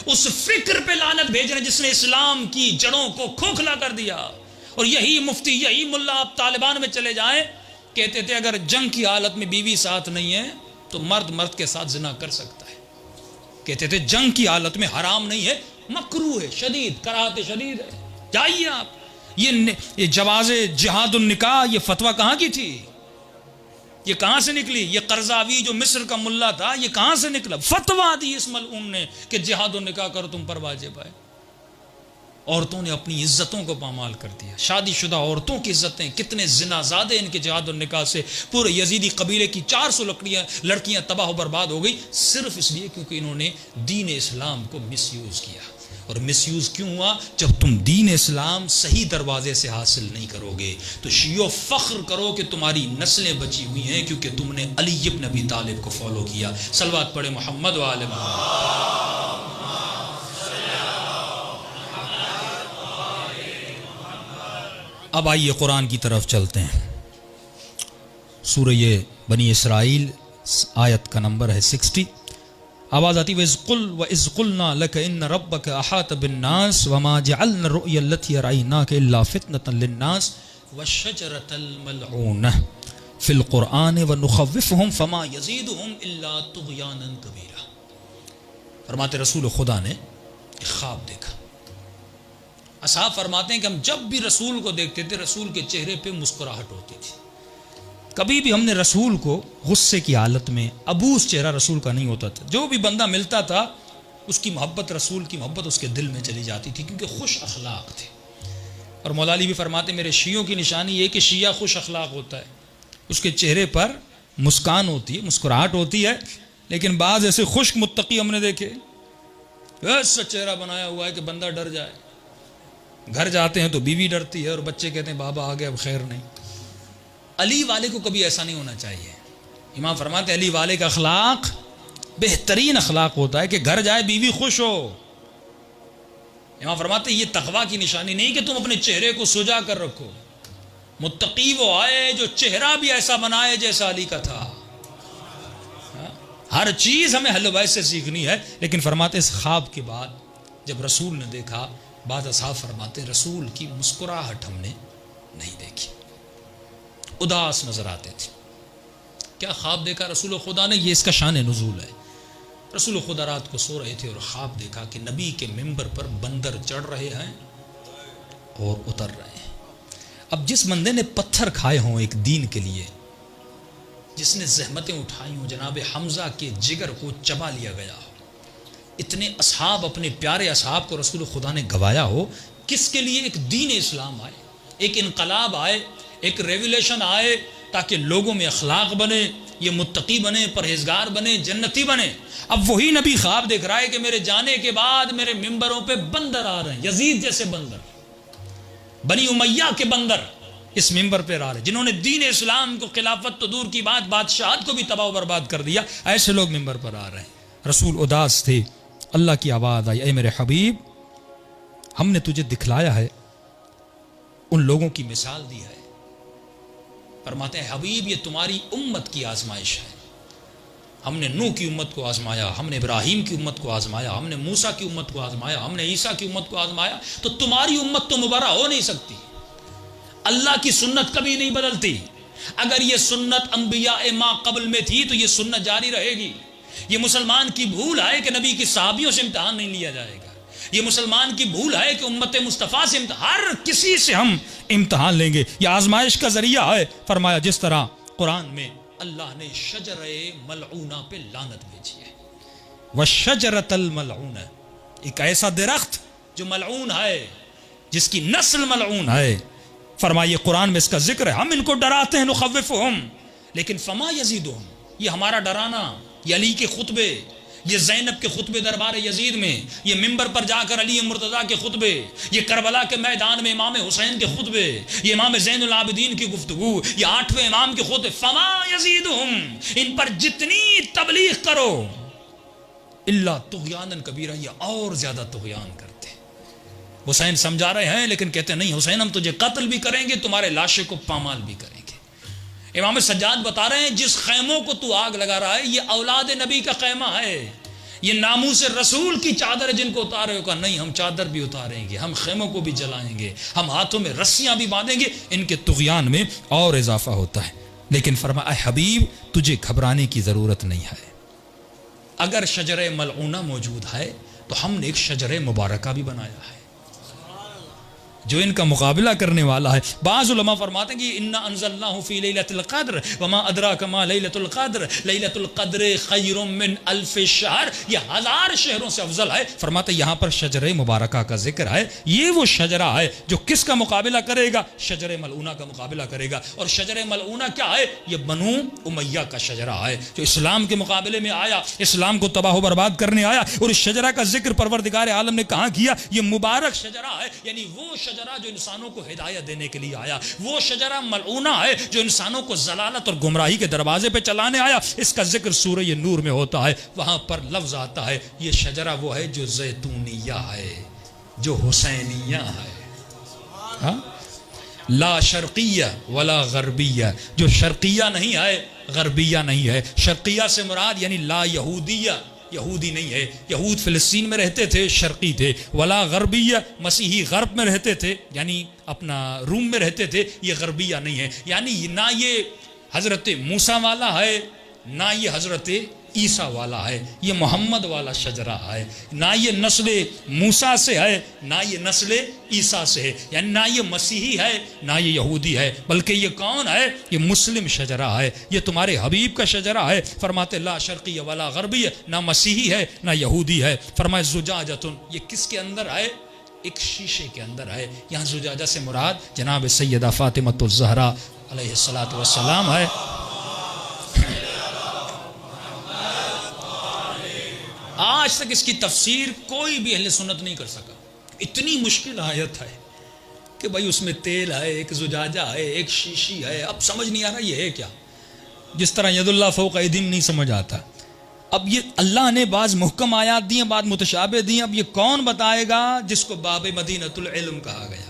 اس فکر پہ لعنت بھیج رہے ہیں جس نے اسلام کی جڑوں کو کھوکھلا کر دیا. اور یہی مفتی, یہی ملا, آپ طالبان میں چلے جائیں, کہتے تھے اگر جنگ کی حالت میں بیوی ساتھ نہیں ہے تو مرد مرد کے ساتھ زنا کر سکتا ہے. کہتے تھے جنگ کی حالت میں حرام نہیں ہے, مکروہ ہے, شدید کراہت شدید ہے. جائیے آپ, یہ جواز جہاد النکاح یہ فتویٰ کہاں کی تھی؟ یہ کہاں سے نکلی؟ یہ قرضاوی جو مصر کا ملا تھا یہ کہاں سے نکلا؟ فتویٰ دی اس ملعون نے کہ جہاد النکاح کرو تم پر واجب ہے. عورتوں نے اپنی عزتوں کو پامال کر دیا. شادی شدہ عورتوں کی عزتیں, کتنے زنا زادے ان کے جہاد النکاح سے. پورے یزیدی قبیلے کی 400 لڑکیاں تباہ و برباد ہو گئی, صرف اس لیے کیونکہ انہوں نے دین اسلام کو مس یوز کیا. اور مس یوز کیوں ہوا؟ جب تم دین اسلام صحیح دروازے سے حاصل نہیں کرو گے تو شیعو فخر کرو کہ تمہاری نسلیں بچی ہوئی ہیں کیونکہ تم نے علی ابن ابی طالب کو فالو کیا. صلوات پڑھے محمد و آل محمد. اب آئیے قرآن کی طرف چلتے ہیں. سورہ بنی اسرائیل آیت کا نمبر ہے 60. آواز آتی وَإِذْ قُلْنَا لَكَ إِنَّ رَبَّكَ أَحَاطَ بِالنَّاسِ وَمَا جَعَلْنَا الرُّؤْيَا الَّتِي أَرَيْنَاكَ إِلَّا فِتْنَةً لِلنَّاسِ وَالشَّجَرَةَ الْمَلْعُونَةَ فِي الْقُرْآنِ وَنُخَوِّفُهُمْ فَمَا يَزِيدُهُمْ إِلَّا طُغْيَانًا كَبِيرًا. فرماتے رسول خدا نے ایک خواب دیکھا. اصحاب فرماتے ہیں کہ ہم جب بھی رسول کو دیکھتے تھے رسول کے چہرے پہ مسکراہٹ ہوتی تھی. کبھی بھی ہم نے رسول کو غصے کی حالت میں, ابوس چہرہ رسول کا نہیں ہوتا تھا. جو بھی بندہ ملتا تھا اس کی محبت, رسول کی محبت اس کے دل میں چلی جاتی تھی کیونکہ خوش اخلاق تھے. اور مولا علی بھی فرماتے میرے شیعوں کی نشانی یہ کہ شیعہ خوش اخلاق ہوتا ہے, اس کے چہرے پر مسکان ہوتی ہے, مسکراہٹ ہوتی ہے. لیکن بعض ایسے خشک متقی ہم نے دیکھے, ایسا چہرہ بنایا ہوا ہے کہ بندہ ڈر جائے. گھر جاتے ہیں تو بیوی ڈرتی ہے اور بچے کہتے ہیں بابا آ گئے اب خیر نہیں. علی والے کو کبھی ایسا نہیں ہونا چاہیے. امام فرماتے ہیں علی والے کا اخلاق بہترین اخلاق ہوتا ہے کہ گھر جائے بیوی خوش ہو. امام فرماتے ہیں یہ تقویٰ کی نشانی نہیں کہ تم اپنے چہرے کو سجا کر رکھو. متقی وہ آئے جو چہرہ بھی ایسا بنائے جیسا علی کا تھا. ہر چیز ہمیں حلوہ سے سیکھنی ہے. لیکن فرماتے اس خواب کے بعد جب رسول نے دیکھا, بعض اصحاب فرماتے رسول کی مسکراہٹ ہم نے نہیں دیکھی, اداس نظر آتے تھے. کیا خواب دیکھا رسول خدا نے؟ یہ اس کا شان نزول ہے. رسول خدا رات کو سو رہے تھے اور خواب دیکھا کہ نبی کے منبر پر بندر چڑھ رہے ہیں اور اتر رہے ہیں. اب جس بندے نے پتھر کھائے ہوں ایک دین کے لیے, جس نے زحمتیں اٹھائی ہوں, جناب حمزہ کے جگر کو چبا لیا گیا ہو, اتنے اصحاب, اپنے پیارے اصحاب کو رسول خدا نے گوایا ہو, کس کے لیے؟ ایک دین اسلام آئے, ایک انقلاب آئے, ایک ریولیشن آئے تاکہ لوگوں میں اخلاق بنے, یہ متقی بنے, پرہیزگار بنے, جنتی بنے. اب وہی نبی خواب دیکھ رہا ہے کہ میرے جانے کے بعد میرے منبروں پہ بندر آ رہے ہیں, یزید جیسے بندر. بنی امیہ کے بندر اس منبر پہ آ رہے جنہوں نے دین اسلام کو، خلافت تو دور کی بات، بادشاہت کو بھی تباہ و برباد کر دیا، ایسے لوگ منبر پر آ رہے ہیں۔ رسول اداس تھے، اللہ کی آواز آئی، اے میرے حبیب ہم نے تجھے دکھلایا ہے، ان لوگوں کی مثال دی ہے۔ فرماتے ہیں حبیب یہ تمہاری امت کی آزمائش ہے، ہم نے نوح کی امت کو آزمایا، ہم نے ابراہیم کی امت کو آزمایا، ہم نے موسیٰ کی امت کو آزمایا، ہم نے عیسیٰ کی امت کو آزمایا، تو تمہاری امت تو مبرہ ہو نہیں سکتی۔ اللہ کی سنت کبھی نہیں بدلتی، اگر یہ سنت انبیاء ما قبل میں تھی تو یہ سنت جاری رہے گی۔ یہ مسلمان کی بھول ہے کہ نبی کی صحابیوں سے امتحان نہیں لیا جائے گا، یہ مسلمان کی بھول ہے کہ امت مصطفیٰ سے ہر کسی سے ہم امتحان لیں گے، یہ آزمائش کا ذریعہ ہے۔ فرمایا جس طرح قرآن میں اللہ نے شجر ملعونہ پہ لعنت بھیجی ہے، وَالشَّجَرَةَ الْمَلْعُونَ، ایک ایسا درخت جو ملعون ہے، جس کی نسل ملعون ہے۔ فرمائیے قرآن میں اس کا ذکر ہے، ہم ان کو ڈراتے ہیں نخوفہم، لیکن فما یزیدہم، یہ ہمارا ڈرانا، یہ علی کے خطبے، یہ زینب کے خطبے دربار یزید میں، یہ منبر پر جا کر علی مرتضیٰ کے خطبے، یہ کربلا کے میدان میں امام حسین کے خطبے، یہ امام زین العابدین کی گفتگو، یہ 8ویں امام کے خطبے، فما یزیدہم، ان پر جتنی تبلیغ کرو الا طغیانا کبیرہ، یہ اور زیادہ طغیان کرتے۔ حسین سمجھا رہے ہیں لیکن کہتے ہیں نہیں حسین ہم تجھے قتل بھی کریں گے، تمہارے لاشے کو پامال بھی کریں گے۔ امام سجاد بتا رہے ہیں جس خیموں کو تو آگ لگا رہا ہے یہ اولاد نبی کا خیمہ ہے، یہ ناموس رسول کی چادر ہے جن کو اتارے ہو، کہا نہیں ہم چادر بھی اتاریں گے، ہم خیموں کو بھی جلائیں گے، ہم ہاتھوں میں رسیاں بھی باندھیں گے۔ ان کے طغیان میں اور اضافہ ہوتا ہے، لیکن فرمایا اے حبیب تجھے گھبرانے کی ضرورت نہیں ہے۔ اگر شجر ملعونہ موجود ہے تو ہم نے ایک شجر مبارکہ بھی بنایا ہے جو ان کا مقابلہ کرنے والا ہے۔ بعض علماء فرماتے ہیں کہ انا انزلناہ فی لیلۃ القدر وما ادراک ما لیلۃ القدر، لیلۃ القدر خیر من الف شہر، یہ 1000 شہروں سے افضل ہے۔ فرماتے ہیں یہاں پر شجر مبارکہ کا ذکر ہے، یہ وہ شجرہ ہے جو کس کا مقابلہ کرے گا؟ شجر ملعونہ کا مقابلہ کرے گا۔ اور شجر ملعونہ کیا ہے؟ یہ بنو امیہ کا شجرہ ہے جو اسلام کے مقابلے میں آیا، اسلام کو تباہ و برباد کرنے آیا، اور اس شجرہ کا ذکر پروردگار عالم نے کہاں کیا؟ یہ مبارک شجرہ ہے، یعنی وہ شجرہ جو انسانوں کو ہدایت دینے کے لیے آیا، وہ شجرہ ملعونہ ہے جو انسانوں کو ضلالت اور گمراہی کے دروازے پہ چلانے آیا۔ اس کا ذکر سورہ نور میں ہوتا ہے، وہاں پر لفظ آتا ہے یہ شجرہ وہ ہے جو زیتونیہ ہے، جو حسینیہ ہے، ہاں؟ لا شرقیہ ولا غربیہ، جو شرقیہ نہیں ہے غربیہ نہیں ہے۔ شرقیہ سے مراد یعنی لا یہودیہ، یہودی نہیں ہے، یہود فلسطین میں رہتے تھے، شرقی تھے۔ ولا غربیہ، مسیحی غرب میں رہتے تھے، یعنی اپنا روم میں رہتے تھے، یہ غربیہ نہیں ہے، یعنی نہ یہ حضرت موسیٰ والا ہے نہ یہ حضرت عیسیٰ والا ہے، یہ محمد والا شجرہ ہے، نہ یہ نسل موسیٰ سے ہے نہ یہ نسل عیسیٰ سے ہے، یعنی نہ یہ مسیحی ہے نہ یہ یہودی ہے، بلکہ یہ کون ہے؟ یہ مسلم شجرہ ہے، یہ تمہارے حبیب کا شجرہ ہے۔ فرماتے لا شرقی ولا غربی، نہ مسیحی ہے نہ یہودی ہے۔ فرمائے زجاجتن، یہ کس کے اندر ہے؟ ایک شیشے کے اندر ہے۔ یہاں زجاجہ سے مراد جناب سیدہ فاطمہ الزہرا علیہ السلام ہے۔ آج تک اس کی تفسیر کوئی بھی اہل سنت نہیں کر سکا، اتنی مشکل آیت ہے کہ بھائی اس میں تیل ہے، ایک زجاجہ ہے، ایک شیشی ہے، اب سمجھ نہیں آ رہا یہ ہے کیا۔ جس طرح ید اللہ فوق ایدیہم نہیں سمجھ آتا۔ اب یہ اللہ نے بعض محکم آیات دی ہیں، بعض متشابہ دی ہیں، اب یہ کون بتائے گا؟ جس کو باب مدینۃ العلم کہا گیا،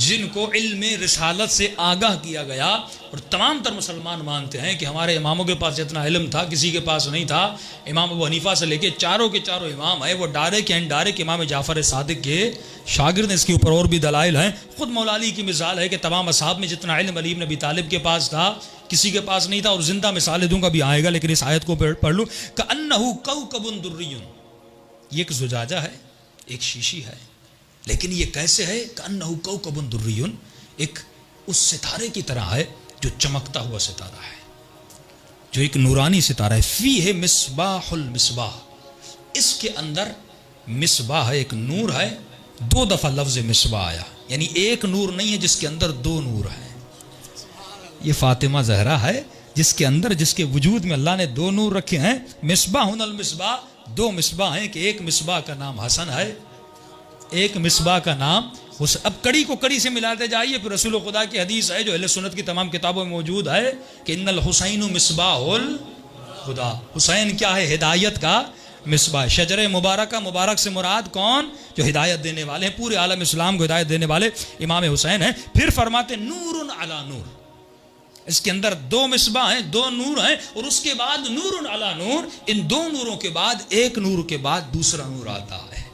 جن کو علم رسالت سے آگاہ کیا گیا، اور تمام تر مسلمان مانتے ہیں کہ ہمارے اماموں کے پاس جتنا علم تھا کسی کے پاس نہیں تھا۔ امام ابو حنیفہ سے لے کے چاروں کے چاروں امام ہیں، وہ ڈائریکٹ یا انڈائریکٹ امام جعفر صادق کے شاگرد ہیں۔ اس کے اوپر اور بھی دلائل ہیں، خود مولا علی کی مثال ہے کہ تمام اصحاب میں جتنا علم علی بن ابی طالب کے پاس تھا کسی کے پاس نہیں تھا، اور زندہ مثالیں دوں گا بھی آئے گا، لیکن اس آیت کو پڑھ لوں۔ کأنہ کوکب دری، یہ ایک زجاجہ ہے، ایک شیشی ہے، لیکن یہ کیسے ہے؟ کأنہ کوکب دری، ایک اس ستارے کی طرح ہے جو چمکتا ہوا ستارہ ہے، جو ایک نورانی ستارہ ہے۔ فیہ مصباح المصباح، اس کے اندر مصباح ہے، ایک نور ہے۔ 2 دفعہ لفظ مصباح آیا، یعنی ایک نور نہیں ہے جس کے اندر 2 نور ہیں۔ یہ فاطمہ زہرا ہے جس کے اندر، جس کے وجود میں اللہ نے 2 نور رکھے ہیں۔ مصباح المصباح، 2 مصباح ہیں کہ ایک مصباح کا نام حسن ہے ایک مصباح کا نام اب کڑی کو کڑی سے ملاتے جائیے. پھر رسول خدا کی حدیث ہے جو اہل سنت کی تمام کتابوں میں موجود ہے کہ ان الحسین مصباح الہدی. حسین کیا ہے؟ ہدایت کا مصباح. شجر مبارکہ، مبارک سے مراد کون؟ جو ہدایت دینے والے ہیں، پورے عالم اسلام کو ہدایت دینے والے امام حسین ہیں. پھر فرماتے نور علی نور، اس کے اندر دو مصباح ہیں، دو نور ہیں، اور اس کے بعد نور علی نور. ان دو نوروں کے بعد ایک نور کے بعد دوسرا نور آتا ہے.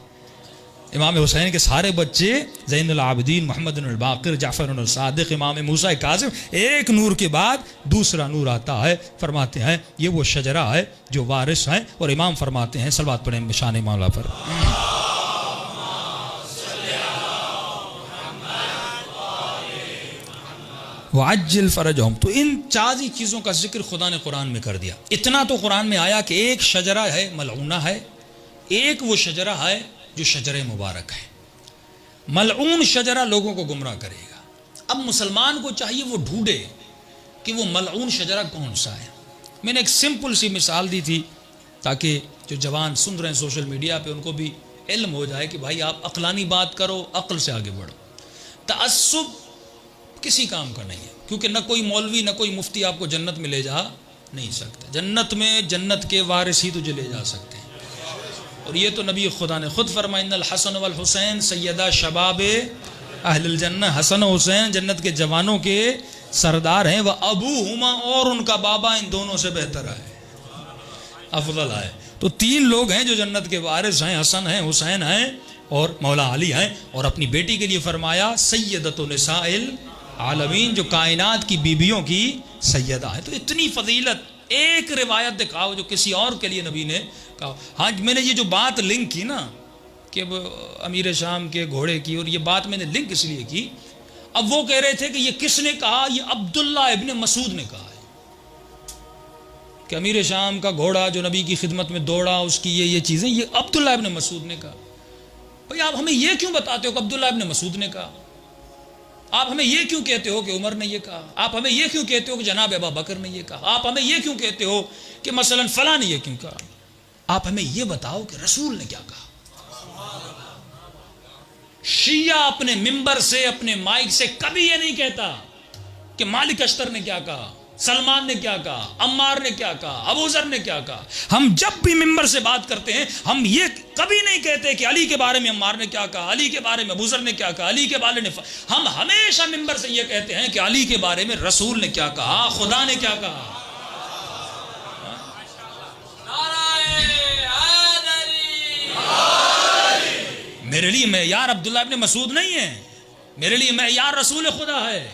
امام حسین کے سارے بچے زین العابدین، محمد الباقر، جعفر الصادق، امام موسیٰ کاظم، ایک نور کے بعد دوسرا نور آتا ہے. فرماتے ہیں یہ وہ شجرہ ہے جو وارث ہیں. اور امام فرماتے ہیں صلوات پڑھیں بشان مولا پر. وعجل فرجہم. تو ان چار چیزوں کا ذکر خدا نے قرآن میں کر دیا. اتنا تو قرآن میں آیا کہ ایک شجرہ ہے ملعونہ ہے، ایک وہ شجرہ ہے جو شجر مبارک ہے. ملعون شجرہ لوگوں کو گمراہ کرے گا. اب مسلمان کو چاہیے وہ ڈھونڈے کہ وہ ملعون شجرہ کون سا ہے. میں نے ایک سمپل سی مثال دی تھی تاکہ جو جوان سن رہے ہیں سوشل میڈیا پہ ان کو بھی علم ہو جائے کہ بھائی آپ عقلانی بات کرو، عقل سے آگے بڑھو. تعصب کسی کام کا نہیں ہے، کیونکہ نہ کوئی مولوی نہ کوئی مفتی آپ کو جنت میں لے جا نہیں سکتا. جنت میں جنت کے وارث ہی تجھے لے جا سکتے ہیں. اور یہ تو نبی خدا نے خود فرمایا ان الحسن والحسین سیدہ شباب اہل الجنہ. حسن و حسین جنت کے جوانوں کے سردار ہیں. وابوہما، اور ان کا بابا ان دونوں سے بہتر ہے، افضل ہے. تو تین لوگ ہیں جو جنت کے وارث ہیں، حسن ہیں، حسین ہیں اور مولا علی ہیں. اور اپنی بیٹی کے لیے فرمایا سیدۃ نساء العالمین، جو کائنات کی بیویوں کی سیدہ ہے. تو اتنی فضیلت. ایک روایت دکھاؤ جو کسی اور کے لیے نبی نے کہا. ہاں میں نے یہ جو بات لنک کی نا کہ امیر شام کے گھوڑے کی، اور یہ بات میں نے لنک اس لیے کی، اب وہ کہہ رہے تھے کہ یہ کس نے کہا؟ یہ عبداللہ ابن مسعود نے کہا ہے کہ امیر شام کا گھوڑا جو نبی کی خدمت میں دوڑا، اس کی یہ چیزیں، یہ عبداللہ ابن مسعود نے کہا. بھئی آپ ہمیں یہ کیوں بتاتے ہو کہ عبداللہ ابن مسعود نے کہا؟ آپ ہمیں یہ کیوں کہتے ہو کہ عمر نے یہ کہا؟ آپ ہمیں یہ کیوں کہتے ہو کہ جناب ابو بکر نے یہ کہا؟ آپ ہمیں یہ کیوں کہتے ہو کہ مثلا فلاں نے یہ کیوں کہا؟ آپ ہمیں یہ بتاؤ کہ رسول نے کیا کہا. شیعہ اپنے ممبر سے، اپنے مائک سے کبھی یہ نہیں کہتا کہ مالک اشتر نے کیا کہا، سلمان نے کیا کہا، عمار نے کیا کہا، ابو ذر نے کیا کہا. ہم جب بھی ممبر سے بات کرتے ہیں ہم یہ کبھی نہیں کہتے کہ علی کے بارے میں عمار نے کیا کہا، علی کے بارے میں ابو ذر نے کیا کہا، علی کے بارے میں ہم ہمیشہ ممبر سے یہ کہتے ہیں کہ علی کے بارے میں رسول نے کیا کہا، خدا نے کیا کہا. میرے لیے معیار عبداللہ ابن مسعود نہیں ہے، میرے لیے معیار رسول خدا ہے،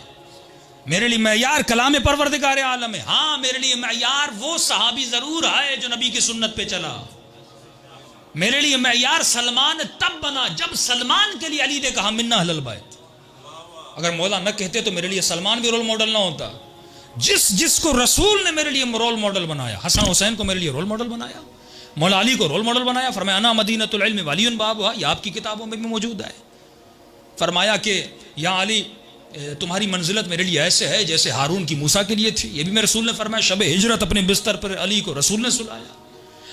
میرے لیے معیار کلام پروردگار عالم ہے. ہاں میرے لیے معیار وہ صحابی ضرور ہے جو نبی کی سنت پہ چلا. میرے لیے معیار سلمان تب بنا جب سلمان کے لیے علی نے کہا منا اہل البیت. اگر مولا نہ کہتے تو میرے لیے سلمان بھی رول ماڈل نہ ہوتا. جس کو رسول نے میرے لیے رول ماڈل بنایا، حسن حسین کو میرے لیے رول ماڈل بنایا، مولا علی کو رول ماڈل بنایا. فرمایا انا مدینۃ العلم ولی بابھا، یہ آپ کی کتابوں میں بھی موجود ہے. فرمایا کہ یا علی تمہاری منزلت میرے لیے ایسے ہے جیسے ہارون کی موسیٰ کے لیے تھی. یہ بھی میرے رسول نے فرمایا. شب ہجرت اپنے بستر پر علی کو رسول نے سلایا.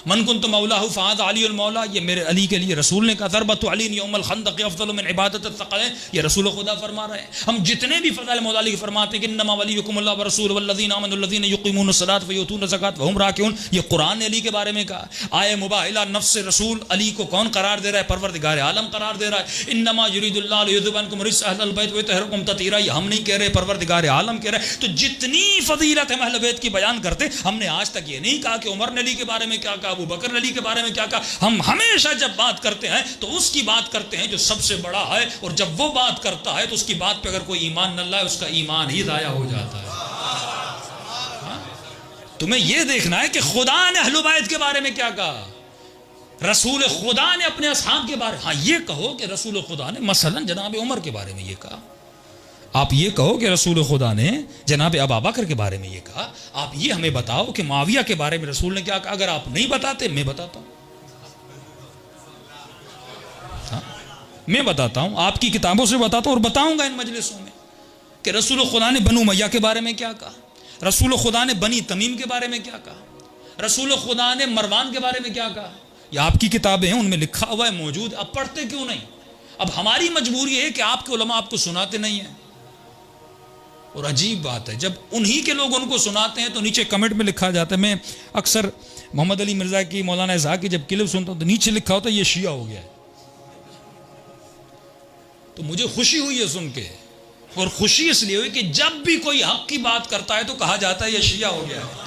من کنت مولاہ فہذا علی المولا، یہ میرے علی کے لیے رسول نے کہا. ضربۃ علی یوم الخندق افضل من عبادت الثقلین، یہ رسول خدا فرما رہے ہیں. ہم جتنے بھی فضائل مولا علی کے فرماتے ہیں کہ انما ولیکم اللہ ورسولہ والذین آمنوا الذین یقیمون الصلاۃ ویؤتون الزکاۃ وہم راکعون، یہ قرآن نے علی کے بارے میں کہا. آئے مباہلہ نفس رسول علی کو کون قرار دے رہا ہے؟ پروردگار عالم قرار دے رہا ہے. انما یرید اللہ لیذهب عنکم رجس اہل البیت ویطہرکم تطہیرا، یہ ہم نہیں کہہ رہے، پروردگار عالم کہہ رہا ہے. تو جتنی فضیلت ہم اہل بیت کی بیان کرتے، ہم نے آج تک یہ نہیں کہا کہ عمر نے علی کے بارے میں کیا کہا، ابو بکر نے علی کے بارے میں کیا کہا. ہم ہمیشہ جب بات کرتے ہیں تو اس کی بات کرتے ہیں جو سب سے بڑا ہے، اور جب وہ بات کرتا ہے تو اس کی بات پہ اگر کوئی ایمان نہ لائے اس کا ایمان ہی ضائع ہو جاتا ہے. تمہیں یہ دیکھنا ہے کہ خدا نے اہل بیت کے بارے میں کیا کہا، رسول خدا نے اپنے اصحاب کے بارے. ہاں یہ کہو کہ رسول خدا نے مثلا جناب عمر کے بارے میں یہ کہا، آپ یہ کہو کہ رسول خدا نے جناب ابو بکر کے بارے میں یہ کہا. آپ یہ ہمیں بتاؤ کہ معاویہ کے بارے میں رسول نے کیا کہا. اگر آپ نہیں بتاتے میں بتاتا ہوں، میں بتاتا ہوں، آپ کی کتابوں سے بتاتا ہوں اور بتاؤں گا ان مجلسوں میں کہ رسول خدا نے بنو امیہ کے بارے میں کیا کہا، رسول خدا نے بنی تمیم کے بارے میں کیا کہا، رسول خدا نے مروان کے بارے میں کیا کہا. یہ آپ کی کتابیں ہیں، ان میں لکھا ہوا ہے، موجود. آپ پڑھتے کیوں نہیں؟ اب ہماری مجبوری ہے کہ آپ کے علماء آپ کو سناتے نہیں ہیں. اور عجیب بات ہے جب انہی کے لوگ ان کو سناتے ہیں تو نیچے کمنٹ میں لکھا جاتا ہے. میں اکثر محمد علی مرزا کی، مولانا اسحاق کی جب کلپ سنتا ہوں تو نیچے لکھا ہوتا ہے یہ شیعہ ہو گیا ہے. تو مجھے خوشی ہوئی ہے سن کے، اور خوشی اس لیے ہوئی کہ جب بھی کوئی حق کی بات کرتا ہے تو کہا جاتا ہے یہ شیعہ ہو گیا ہے.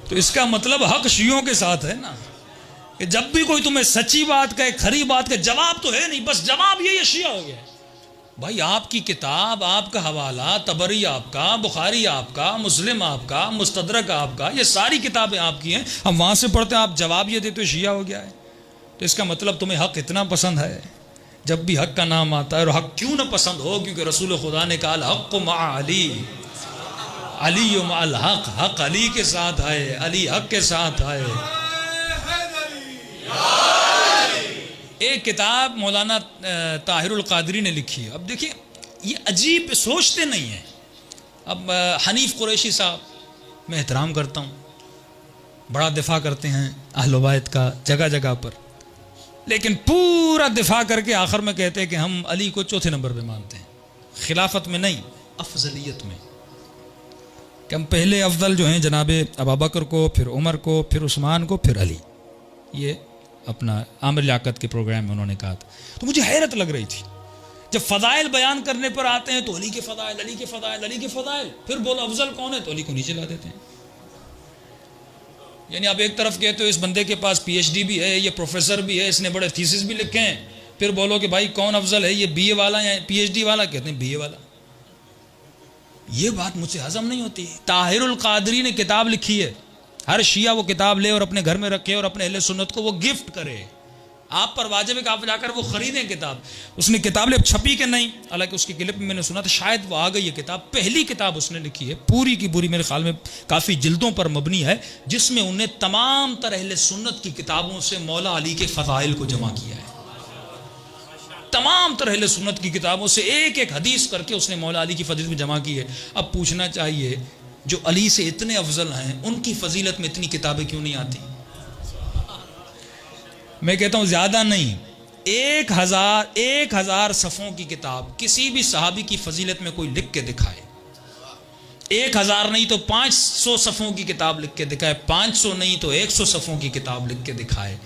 تو اس کا مطلب حق شیعوں کے ساتھ ہے نا، کہ جب بھی کوئی تمہیں سچی بات کہے، کھری بات کہے، جواب تو ہے نہیں، بس جواب یہ شیعہ ہو گیا ہے. بھائی آپ کی کتاب، آپ کا حوالہ، طبری آپ کا، بخاری آپ کا، مسلم آپ کا، مستدرک آپ کا، یہ ساری کتابیں آپ کی ہیں. ہم وہاں سے پڑھتے ہیں، آپ جواب یہ دیتے ہو شیعہ ہو گیا ہے. تو اس کا مطلب تمہیں حق اتنا پسند ہے. جب بھی حق کا نام آتا ہے، اور حق کیوں نہ پسند ہو، کیونکہ رسول خدا نے کہا الحق مع علی، علی مع الحق، حق علی کے ساتھ ہے، علی حق کے ساتھ ہے. ایک کتاب مولانا طاہر القادری نے لکھی ہے. اب دیکھیں یہ عجیب، سوچتے نہیں ہیں. اب حنیف قریشی صاحب میں احترام کرتا ہوں، بڑا دفاع کرتے ہیں اہل بیت کا جگہ جگہ پر، لیکن پورا دفاع کر کے آخر میں کہتے ہیں کہ ہم علی کو چوتھے نمبر پہ مانتے ہیں، خلافت میں نہیں، افضلیت میں، کہ ہم پہلے افضل جو ہیں جناب ابوبکر کو، پھر عمر کو، پھر عثمان کو، پھر علی. یہ اپنا عامر لیاقت کے پروگرام میں انہوں نے کہا تھا. تو مجھے حیرت لگ رہی تھی جب فضائل بیان کرنے پر آتے ہیں تو علی کے فضائل، علی کے فضائل، علی کے فضائل، پھر بولو افضل کون ہے تو علی کو نیچے لا دیتے ہیں. یعنی آپ ایک طرف کہتے ہو اس بندے کے پاس پی ایچ ڈی بھی ہے، یہ پروفیسر بھی ہے، اس نے بڑے تھیسس بھی لکھے ہیں، پھر بولو کہ بھائی کون افضل ہے، یہ بی اے والا یا پی ایچ ڈی والا؟ کہتے ہیں بی اے والا. یہ بات مجھ سے ہضم نہیں ہوتی. طاہر القادری نے کتاب لکھی ہے، ہر شیعہ وہ کتاب لے اور اپنے گھر میں رکھے اور اپنے اہل سنت کو وہ گفٹ کرے. آپ پر واجب ہے کہ آپ جا کر وہ خریدیں کتاب. اس نے کتاب اب چھپی کہ نہیں، حالانکہ اس کی کلپ میں نے سنا تھا شاید وہ آ گئی ہے کتاب. پہلی کتاب اس نے لکھی ہے پوری کی پوری، میرے خیال میں کافی جلدوں پر مبنی ہے، جس میں انہیں تمام تر اہل سنت کی کتابوں سے مولا علی کے فضائل کو جمع کیا ہے. تمام تر اہل سنت کی کتابوں سے ایک ایک حدیث کر کے اس نے مولا علی کی فضیلت میں جمع کی ہے. اب پوچھنا چاہیے جو علی سے اتنے افضل ہیں ان کی فضیلت میں اتنی کتابیں کیوں نہیں آتی؟ میں کہتا ہوں زیادہ نہیں، 1000 صفحوں کی کتاب کسی بھی صحابی کی فضیلت میں کوئی لکھ کے دکھائے. 1000 نہیں تو 500 صفحوں کی کتاب لکھ کے دکھائے، 500 نہیں تو 100 صفحوں کی کتاب لکھ کے دکھائے.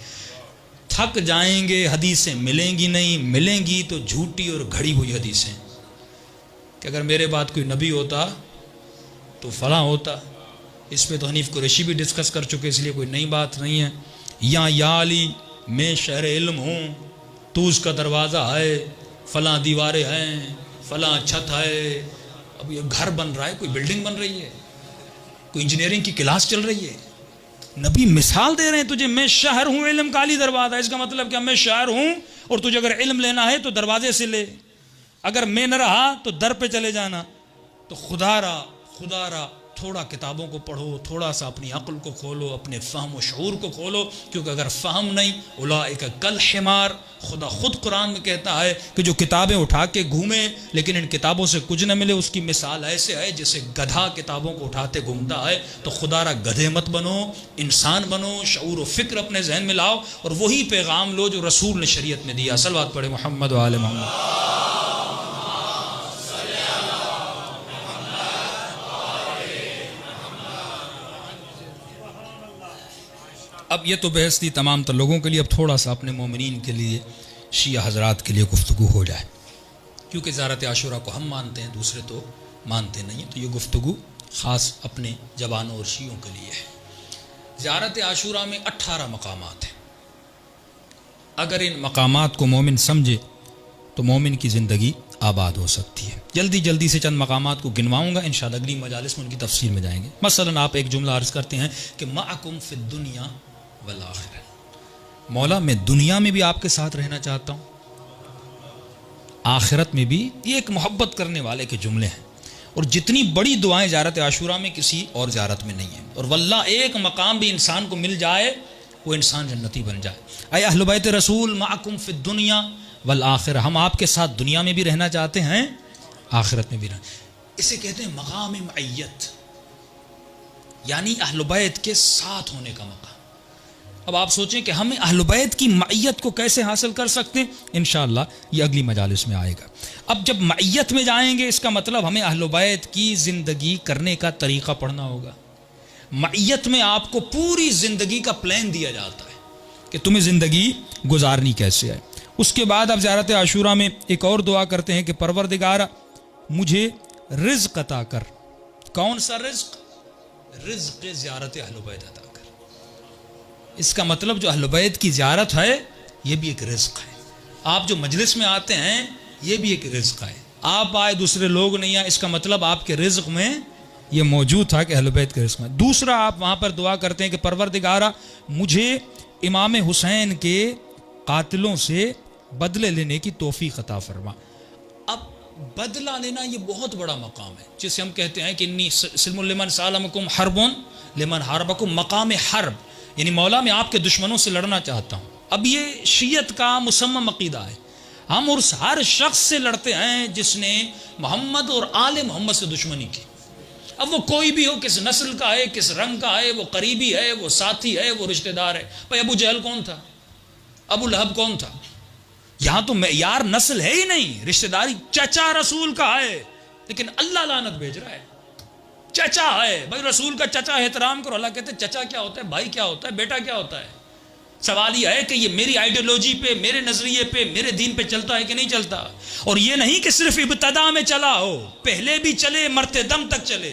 تھک جائیں گے، حدیثیں ملیں گی نہیں، ملیں گی تو جھوٹی اور گھڑی ہوئی حدیثیں، کہ اگر میرے بعد کوئی نبی ہوتا تو فلاں ہوتا. اس پہ تو حنیف قریشی بھی ڈسکس کر چکے، اس لیے کوئی نئی بات نہیں ہے. یا علی میں شہر علم ہوں، تو اس کا دروازہ ہے، فلاں دیواریں ہیں، فلاں چھت ہے. اب یہ گھر بن رہا ہے، کوئی بلڈنگ بن رہی ہے، کوئی انجینئرنگ کی کلاس چل رہی ہے. نبی مثال دے رہے ہیں تجھے، میں شہر ہوں، علم کا علی دروازہ. اس کا مطلب کیا؟ میں شہر ہوں اور تجھے اگر علم لینا ہے تو دروازے سے لے، اگر میں نہ رہا تو در پہ چلے جانا. تو خدا را تھوڑا کتابوں کو پڑھو، تھوڑا سا اپنی عقل کو کھولو، اپنے فہم و شعور کو کھولو، کیونکہ اگر فہم نہیں، اولئک کالحمار، خدا خود قرآن میں کہتا ہے کہ جو کتابیں اٹھا کے گھومے لیکن ان کتابوں سے کچھ نہ ملے، اس کی مثال ایسے ہے جیسے گدھا کتابوں کو اٹھاتے گھومتا ہے. تو خدا را گدھے مت بنو، انسان بنو، شعور و فکر اپنے ذہن میں لاؤ اور وہی پیغام لو جو رسول نے شریعت میں دیا. صلوات پڑھے محمد و آل محمد. اب یہ تو بحث تھی تمام تر لوگوں کے لیے، اب تھوڑا سا اپنے مومنین کے لیے، شیعہ حضرات کے لیے گفتگو ہو جائے، کیونکہ زیارت عاشورہ کو ہم مانتے ہیں، دوسرے تو مانتے نہیں ہیں. تو یہ گفتگو خاص اپنے جوانوں اور شیعوں کے لیے ہے. زیارت عاشورہ میں 18 مقامات ہیں. اگر ان مقامات کو مومن سمجھے تو مومن کی زندگی آباد ہو سکتی ہے. جلدی سے چند مقامات کو گنواؤں گا، انشاءاللہ اگلی مجالس میں ان کی تفصیل میں جائیں گے. مثلا آپ ایک جملہ عرض کرتے ہیں کہ معکم فی الدنیا والآخرہ، مولا میں دنیا میں بھی آپ کے ساتھ رہنا چاہتا ہوں، آخرت میں بھی. یہ ایک محبت کرنے والے کے جملے ہیں، اور جتنی بڑی دعائیں زیارت عاشورہ میں کسی اور زیارت میں نہیں ہیں. اور واللہ ایک مقام بھی انسان کو مل جائے وہ انسان جنتی بن جائے. اے اہل بیت رسول معکم فی الدنیا والآخرہ، ہم آپ کے ساتھ دنیا میں بھی رہنا چاہتے ہیں، آخرت میں بھی رہنا. اسے کہتے ہیں مقام معیت، یعنی اہل بیت کے ساتھ ہونے کا مقام. اب آپ سوچیں کہ ہم اہل بیت کی معیت کو کیسے حاصل کر سکتے ہیں، انشاءاللہ یہ اگلی مجالس میں آئے گا۔ اب جب معیت میں جائیں گے اس کا مطلب ہمیں اہل بیت کی زندگی کرنے کا طریقہ پڑھنا ہوگا۔ معیت میں آپ کو پوری زندگی کا پلان دیا جاتا ہے کہ تمہیں زندگی گزارنی کیسے ہے۔ اس کے بعد آپ زیارت عاشورہ میں ایک اور دعا کرتے ہیں کہ پروردگارا مجھے رزق عطا کر۔ کون سا رزق؟ رزق زیارت اہل بیت عطا کر۔ اس کا مطلب جو اہل بیت کی زیارت ہے یہ بھی ایک رزق ہے۔ آپ جو مجلس میں آتے ہیں یہ بھی ایک رزق ہے۔ آپ آئے دوسرے لوگ نہیں آئے، اس کا مطلب آپ کے رزق میں یہ موجود تھا کہ اہل بیت کے رزق میں۔ دوسرا آپ وہاں پر دعا کرتے ہیں کہ پروردگارا مجھے امام حسین کے قاتلوں سے بدلے لینے کی توفیق عطا فرما۔ اب بدلہ لینا یہ بہت بڑا مقام ہے، جسے ہم کہتے ہیں کہ انی سلم لمن سالمکم حرب لمن حاربکم، مقام حرب، یعنی مولا میں آپ کے دشمنوں سے لڑنا چاہتا ہوں۔ اب یہ شیعت کا مصمم عقیدہ ہے، ہم اس ہر شخص سے لڑتے ہیں جس نے محمد اور آل محمد سے دشمنی کی، اب وہ کوئی بھی ہو، کس نسل کا ہے، کس رنگ کا ہے، وہ قریبی ہے، وہ ساتھی ہے، وہ رشتہ دار ہے۔ بھائی ابو جہل کون تھا؟ ابو لہب کون تھا؟ یہاں تو معیار نسل ہے ہی نہیں، رشتہ داری چچا رسول کا ہے، لیکن اللہ لعنت بھیج رہا ہے۔ چچا ہے بھائی، رسول کا چچا احترام کرو۔ اللہ کہتے ہیں چچا کیا ہوتا ہے، بھائی کیا ہوتا ہے، بیٹا کیا ہوتا ہے۔ سوال یہ ہے کہ یہ میری آئیڈیالوجی پہ، میرے نظریے پہ، میرے دین پہ چلتا ہے کہ نہیں چلتا، اور یہ نہیں کہ صرف ابتدا میں چلا ہو، پہلے بھی چلے، مرتے دم تک چلے،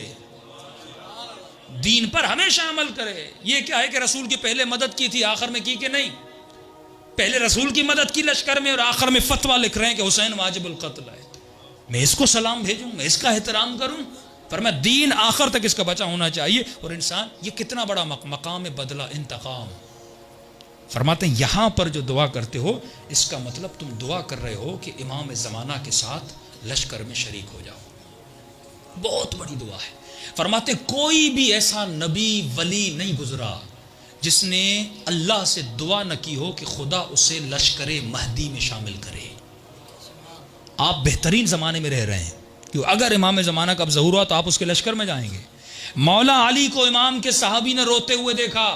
دین پر ہمیشہ عمل کرے۔ یہ کیا ہے کہ رسول کی پہلے مدد کی تھی، آخر میں کی کہ نہیں؟ پہلے رسول کی مدد کی لشکر میں، اور آخر میں فتویٰ لکھ رہے ہیں کہ حسین واجب القتل ہے، میں اس کو سلام بھیجوں، میں اس کا احترام کروں؟ فرمایا دین آخر تک اس کا بچا ہونا چاہیے۔ اور انسان یہ کتنا بڑا مقام بدلہ، انتقام۔ فرماتے ہیں یہاں پر جو دعا کرتے ہو اس کا مطلب تم دعا کر رہے ہو کہ امام زمانہ کے ساتھ لشکر میں شریک ہو جاؤ۔ بہت بڑی دعا ہے۔ فرماتے ہیں کوئی بھی ایسا نبی ولی نہیں گزرا جس نے اللہ سے دعا نہ کی ہو کہ خدا اسے لشکر مہدی میں شامل کرے۔ آپ بہترین زمانے میں رہ رہے ہیں کہ اگر امام زمانہ کا اب ظہور ہوا تو آپ اس کے لشکر میں جائیں گے۔ مولا علی کو امام کے صحابی نے روتے ہوئے دیکھا،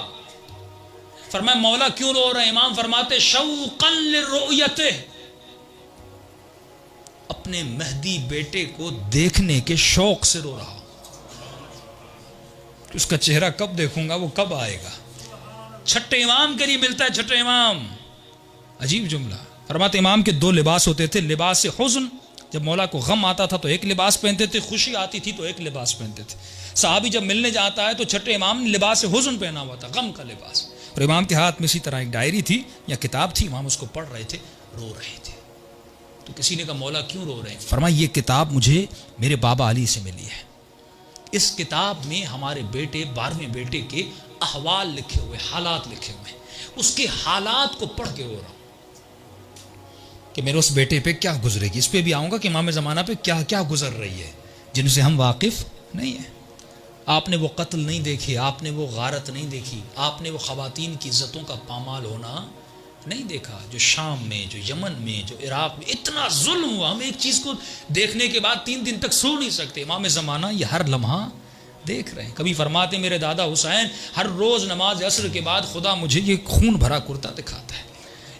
فرمایا مولا کیوں رو رہے ہیں؟ امام فرماتے شوقا للرؤیتہ، اپنے مہدی بیٹے کو دیکھنے کے شوق سے رو رہا، اس کا چہرہ کب دیکھوں گا، وہ کب آئے گا۔ چھٹے امام کے لیے ملتا ہے چھٹے امام، عجیب جملہ۔ فرماتے امام کے دو لباس ہوتے تھے، لباس حزن، جب مولا کو غم آتا تھا تو ایک لباس پہنتے تھے، خوشی آتی تھی تو ایک لباس پہنتے تھے۔ صحابی جب ملنے جاتا ہے تو چھٹے امام نے لباس حزن پہنا ہوا تھا، غم کا لباس، اور امام کے ہاتھ میں اسی طرح ایک ڈائری تھی یا کتاب تھی، امام اس کو پڑھ رہے تھے، رو رہے تھے۔ تو کسی نے کہا مولا کیوں رو رہے ہیں؟ فرمایا یہ کتاب مجھے میرے بابا علی سے ملی ہے، اس کتاب میں ہمارے بیٹے 12ویں بیٹے کے احوال لکھے ہوئے، حالات لکھے ہوئے ہیں، اس کے حالات کو پڑھ کے رو رہا ہوں کہ میرے اس بیٹے پہ کیا گزرے گی۔ اس پہ بھی آؤں گا کہ امام زمانہ پہ کیا کیا گزر رہی ہے جن سے ہم واقف نہیں ہیں۔ آپ نے وہ قتل نہیں دیکھے، آپ نے وہ غارت نہیں دیکھی، آپ نے وہ خواتین کی عزتوں کا پامال ہونا نہیں دیکھا، جو شام میں، جو یمن میں، جو عراق میں اتنا ظلم ہوا، ہم ایک چیز کو دیکھنے کے بعد 3 دن تک سو نہیں سکتے۔ امام زمانہ یہ ہر لمحہ دیکھ رہے ہیں۔ کبھی فرماتے میرے دادا حسین ہر روز نماز عصر کے بعد خدا مجھے یہ خون بھرا کرتا دکھاتا ہے،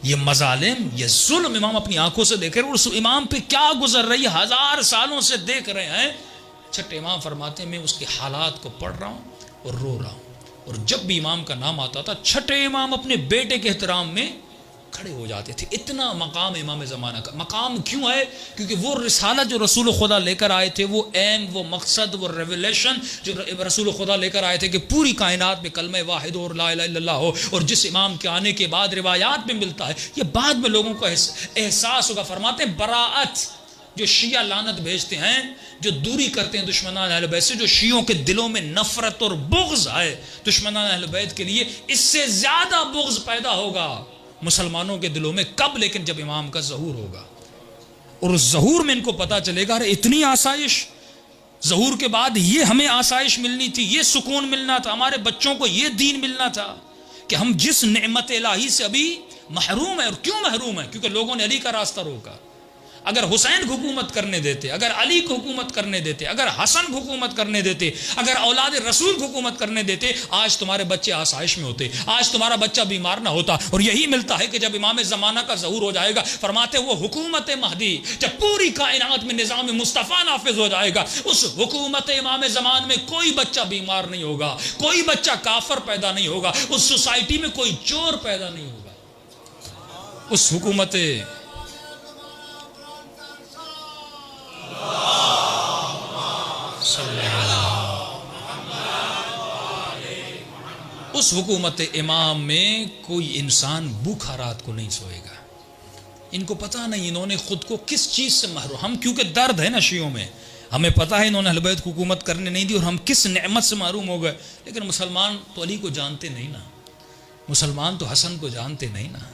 یہ مظالم، یہ ظلم امام اپنی آنکھوں سے دیکھ رہے ہیں، اور اس امام پہ کیا گزر رہی ہے 1000 سالوں سے دیکھ رہے ہیں۔ چھٹے امام فرماتے ہیں میں اس کے حالات کو پڑھ رہا ہوں اور رو رہا ہوں، اور جب بھی امام کا نام آتا تھا چھٹے امام اپنے بیٹے کے احترام میں کھڑے ہو جاتے تھے۔ اتنا مقام امام زمانہ کا۔ مقام کیوں ہے؟ کیونکہ وہ رسالت جو رسول خدا لے کر آئے تھے، وہ ایم، وہ مقصد، وہ ریولیشن جو رسول خدا لے کر آئے تھے کہ پوری کائنات میں کلمہ واحد اور لا الہ الا اللہ ہو، اور جس امام کے آنے کے بعد روایات میں ملتا ہے، یہ بعد میں لوگوں کو احساس ہوگا۔ فرماتے ہیں براءت، جو شیعہ لعنت بھیجتے ہیں، جو دوری کرتے ہیں دشمنان اہل بیت سے، جو شیعوں کے دلوں میں نفرت اور بغض ہے دشمنان اہل بیت کے لیے، اس سے زیادہ بغض پیدا ہوگا مسلمانوں کے دلوں میں کب؟ لیکن جب امام کا ظہور ہوگا، اور اس ظہور میں ان کو پتا چلے گا اتنی آسائش، ظہور کے بعد یہ ہمیں آسائش ملنی تھی، یہ سکون ملنا تھا، ہمارے بچوں کو یہ دین ملنا تھا کہ ہم جس نعمت الہی سے ابھی محروم ہیں۔ اور کیوں محروم ہیں؟ کیونکہ لوگوں نے علی کا راستہ روکا۔ اگر حسین کو حکومت کرنے دیتے، اگر علی کو حکومت کرنے دیتے، اگر حسن کو حکومت کرنے دیتے، اگر اولاد رسول کو حکومت کرنے دیتے، آج تمہارے بچے آسائش میں ہوتے، آج تمہارا بچہ بیمار نہ ہوتا۔ اور یہی ملتا ہے کہ جب امام زمانہ کا ظہور ہو جائے گا، فرماتے وہ حکومت مہدی جب پوری کائنات میں نظام مصطفیٰ نافذ ہو جائے گا، اس حکومت امام زمان میں کوئی بچہ بیمار نہیں ہوگا، کوئی بچہ کافر پیدا نہیں ہوگا، اس سوسائٹی میں کوئی چور پیدا نہیں ہوگا۔ اس حکومت اس حکومت امام میں کوئی انسان بھوکا رات کو نہیں سوئے گا۔ ان کو پتہ نہیں انہوں نے خود کو کس چیز سے محروم، ہم کیونکہ درد ہے نا شیعوں میں، ہمیں پتہ ہے انہوں نے اہل بیت کو حکومت کرنے نہیں دی اور ہم کس نعمت سے محروم ہو گئے، لیکن مسلمان تو علی کو جانتے نہیں نا، مسلمان تو حسن کو جانتے نہیں نا،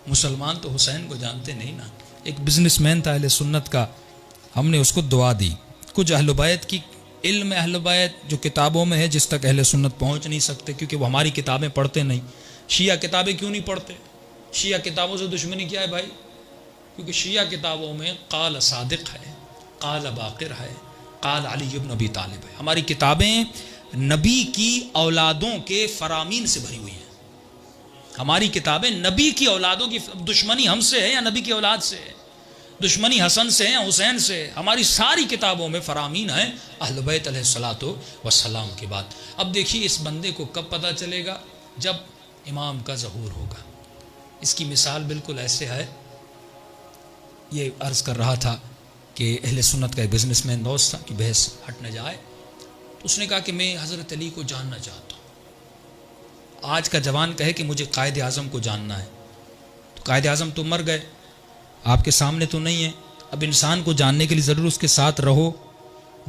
مسلمان تو حسین کو جانتے نہیں نا۔ ایک بزنس مین تھا اہل سنت کا، ہم نے اس کو دعا دی، کچھ اہل بیت کی علم اہل بیت جو کتابوں میں ہے جس تک اہل سنت پہنچ نہیں سکتے، کیونکہ وہ ہماری کتابیں پڑھتے نہیں۔ شیعہ کتابیں کیوں نہیں پڑھتے؟ شیعہ کتابوں سے دشمنی کیا ہے بھائی؟ کیونکہ شیعہ کتابوں میں قال صادق ہے، قال باقر ہے، قال علی ابن ابی طالب ہے۔ ہماری کتابیں نبی کی اولادوں کے فرامین سے بھری ہوئی ہیں۔ ہماری کتابیں نبی کی اولادوں کی، دشمنی ہم سے ہے یا نبی کی اولاد سے ہے؟ دشمنی حسن سے یا حسین سے؟ ہماری ساری کتابوں میں فرامین ہیں اہل بیت علیہ الصلوۃ والسلام کے بعد۔ اب دیکھیے اس بندے کو کب پتہ چلے گا؟ جب امام کا ظہور ہوگا۔ اس کی مثال بالکل ایسے ہے، یہ عرض کر رہا تھا کہ اہل سنت کا ایک بزنس مین دوست تھا کہ بحث ہٹ نہ جائے، تو اس نے کہا کہ میں حضرت علی کو جاننا چاہتا ہوں۔ آج کا جوان کہے کہ مجھے قائد اعظم کو جاننا ہے، تو قائد اعظم تو مر گئے، آپ کے سامنے تو نہیں ہے۔ اب انسان کو جاننے کے لیے ضرور اس کے ساتھ رہو،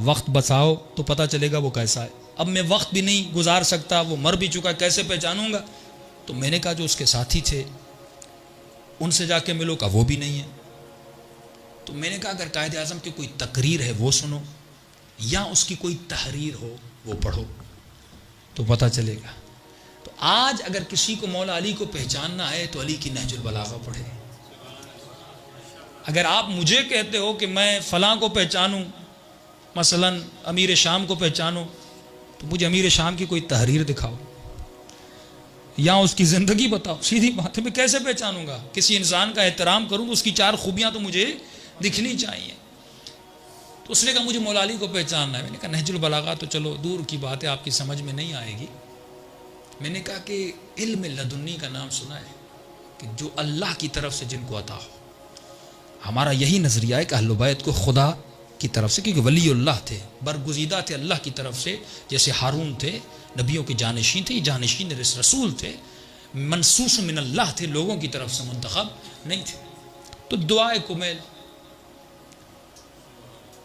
وقت بچاؤ تو پتہ چلے گا وہ کیسا ہے۔ اب میں وقت بھی نہیں گزار سکتا، وہ مر بھی چکا، کیسے پہچانوں گا؟ تو میں نے کہا جو اس کے ساتھی تھے ان سے جا کے ملو، کا وہ بھی نہیں ہے۔ تو میں نے کہا اگر قائد اعظم کی کوئی تقریر ہے وہ سنو، یا اس کی کوئی تحریر ہو وہ پڑھو تو پتہ چلے گا۔ تو آج اگر کسی کو مولا علی کو پہچاننا ہے تو علی کی نہج البلاغہ پڑھے۔ اگر آپ مجھے کہتے ہو کہ میں فلاں کو پہچانوں، مثلا امیر شام کو پہچانوں، تو مجھے امیر شام کی کوئی تحریر دکھاؤ یا اس کی زندگی بتاؤ۔ سیدھی بات ہے، میں کیسے پہچانوں گا؟ کسی انسان کا احترام کروں تو اس کی 4 خوبیاں تو مجھے دکھنی چاہیے۔ تو اس نے کہا مجھے مولا علی کو پہچاننا ہے۔ میں نے کہا نہج البلاغہ تو چلو دور کی بات ہے، آپ کی سمجھ میں نہیں آئے گی۔ میں نے کہا کہ علم لدنی کا نام سنا ہے، کہ جو اللہ کی طرف سے جن کو عطا ہو۔ ہمارا یہی نظریہ ہے کہ اہل بیت کو خدا کی طرف سے، کیونکہ ولی اللہ تھے، برگزیدہ تھے اللہ کی طرف سے، جیسے ہارون تھے نبیوں کے جانشین تھے، جانشین رسول تھے، منصوص من اللہ تھے، لوگوں کی طرف سے منتخب نہیں تھے۔ تو دعائے کمیل،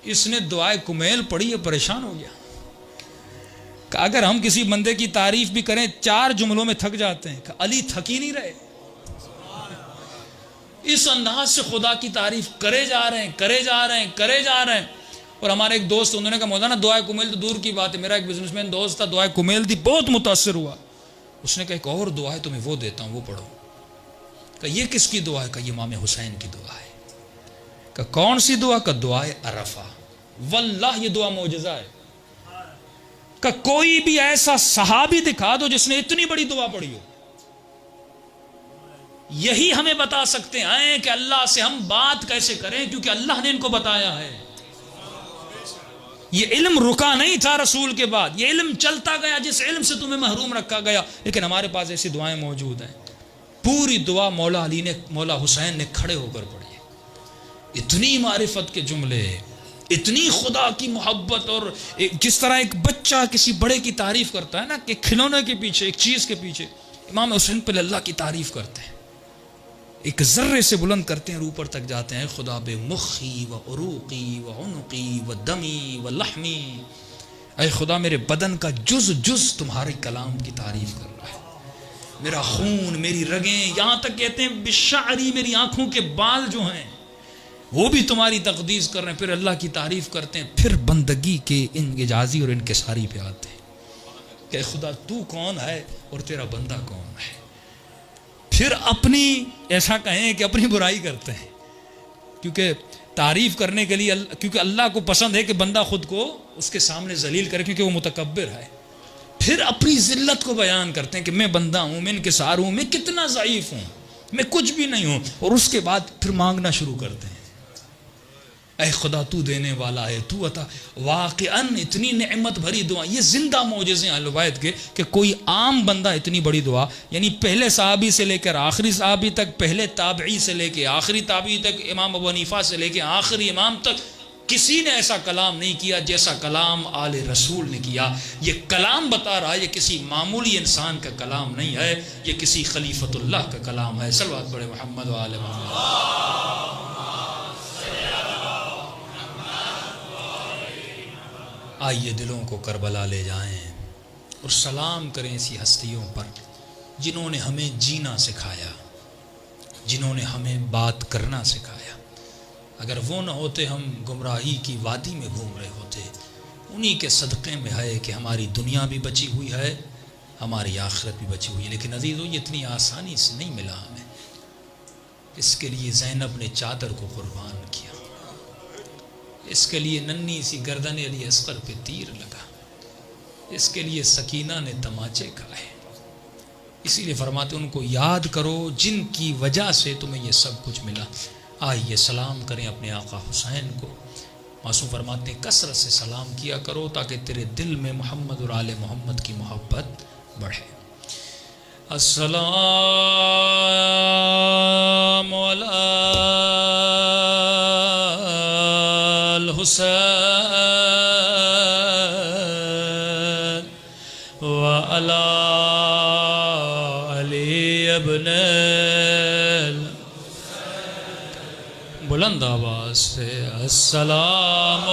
اس نے دعائے کمیل پڑھی ہے، پریشان ہو گیا کہ اگر ہم کسی بندے کی تعریف بھی کریں 4 جملوں میں تھک جاتے ہیں، کہ علی تھک ہی نہیں رہے۔ اس انداز سے خدا کی تعریف کرے جا رہے ہیں۔ اور ہمارے ایک دوست، انہوں نے کہا مولانا دعائے کمیل تو دور کی بات ہے، میرا ایک بزنس مین دوست تھا، دعائے کمیل دی، بہت متاثر ہوا۔ اس نے کہا ایک اور دعا ہے تمہیں وہ دیتا ہوں، وہ پڑھو۔ کہ یہ کس کی دعا ہے؟ کہ یہ امام حسین کی دعا ہے۔ کہ کون سی دعا؟ کہ دعائے عرفہ۔ واللہ یہ دعا معجزہ ہے، کہ کوئی بھی ایسا صحابی دکھا دو جس نے اتنی بڑی دعا پڑھی ہو۔ یہی ہمیں بتا سکتے ہیں کہ اللہ سے ہم بات کیسے کریں، کیونکہ اللہ نے ان کو بتایا ہے۔ یہ علم رکا نہیں تھا رسول کے بعد، یہ علم چلتا گیا، جس علم سے تمہیں محروم رکھا گیا، لیکن ہمارے پاس ایسی دعائیں موجود ہیں۔ پوری دعا مولا علی نے، مولا حسین نے کھڑے ہو کر پڑھی ہے۔ اتنی معرفت کے جملے، اتنی خدا کی محبت، اور جس طرح ایک بچہ کسی بڑے کی تعریف کرتا ہے نا، کہ کھلونے کے پیچھے، ایک چیز کے پیچھے، امام حسین پہ اللہ کی تعریف کرتے ہیں، ایک ذرے سے بلند کرتے ہیں اور اوپر تک جاتے ہیں۔ خدا بے مخی و عروقی و عنقی و دمی و لحمی، اے خدا میرے بدن کا جز جز تمہارے کلام کی تعریف کر رہا ہے، میرا خون، میری رگیں، یہاں تک کہتے ہیں بشعری، میری آنکھوں کے بال جو ہیں وہ بھی تمہاری تقدیس کر رہے ہیں۔ پھر اللہ کی تعریف کرتے ہیں، پھر بندگی کے انجازی اور انکساری پہ آتے ہیں کہ خدا تو کون ہے اور تیرا بندہ کون ہے۔ پھر اپنی، ایسا کہیں کہ اپنی برائی کرتے ہیں، کیونکہ تعریف کرنے کے لیے، کیونکہ اللہ کو پسند ہے کہ بندہ خود کو اس کے سامنے ذلیل کرے، کیونکہ وہ متکبر ہے. پھر اپنی ذلت کو بیان کرتے ہیں کہ میں بندہ ہوں، میں انکسار ہوں، میں کتنا ضعیف ہوں، میں کچھ بھی نہیں ہوں. اور اس کے بعد پھر مانگنا شروع کرتے ہیں، اے خدا تو دینے والا ہے، تو عطا. واقعاً اتنی نعمت بھری دعا، یہ زندہ معجزے ہیں اہل بیت کے کہ کوئی عام بندہ اتنی بڑی دعا، یعنی پہلے صحابی سے لے کر آخری صحابی تک، پہلے تابعی سے لے کے آخری تابعی تک، امام ابو حنیفہ سے لے کے آخری امام تک، کسی نے ایسا کلام نہیں کیا جیسا کلام آل رسول نے کیا. یہ کلام بتا رہا ہے یہ کسی معمولی انسان کا کلام نہیں ہے، یہ کسی خلیفۃ اللہ کا کلام ہے. صلوات پڑھے محمد و آل محمد. آئیے دلوں کو کربلا لے جائیں اور سلام کریں ایسی ہستیوں پر جنہوں نے ہمیں جینا سکھایا، جنہوں نے ہمیں بات کرنا سکھایا. اگر وہ نہ ہوتے ہم گمراہی کی وادی میں گھوم رہے ہوتے. انہی کے صدقے میں ہے کہ ہماری دنیا بھی بچی ہوئی ہے، ہماری آخرت بھی بچی ہوئی ہے. لیکن عزیزو یہ اتنی آسانی سے نہیں ملا ہمیں. اس کے لیے زینب نے چادر کو قربان کیا، اس کے لیے ننھی سی گردن علی اصغر پہ تیر لگا، اس کے لیے سکینہ نے تماچے کھائے. اسی لیے فرماتے ان کو یاد کرو جن کی وجہ سے تمہیں یہ سب کچھ ملا. آئیے سلام کریں اپنے آقا حسین کو. معصوم فرماتے ہیں کثرت سے سلام کیا کرو تاکہ تیرے دل میں محمد اور آل محمد کی محبت بڑھے. السلام علی الحسین وعلی علی ابن، بلند آواز سے السلام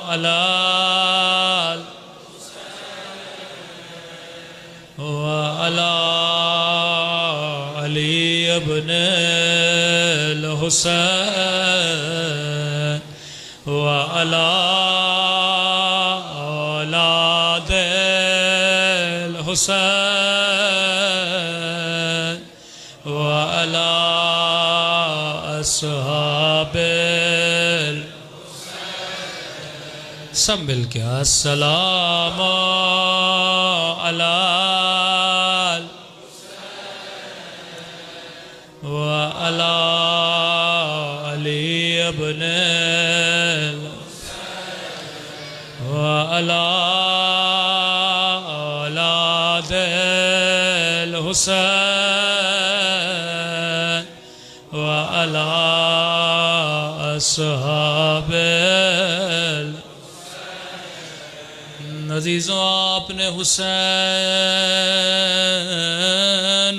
علی وعلی علی ابن الحسین وعلی اولاد الحسین وعلی اصحاب سب مل کے السلام علی وعلی علی ابن وعلی اولاد الحسین وعلی اصحاب. عزیزوں آپ نے حسین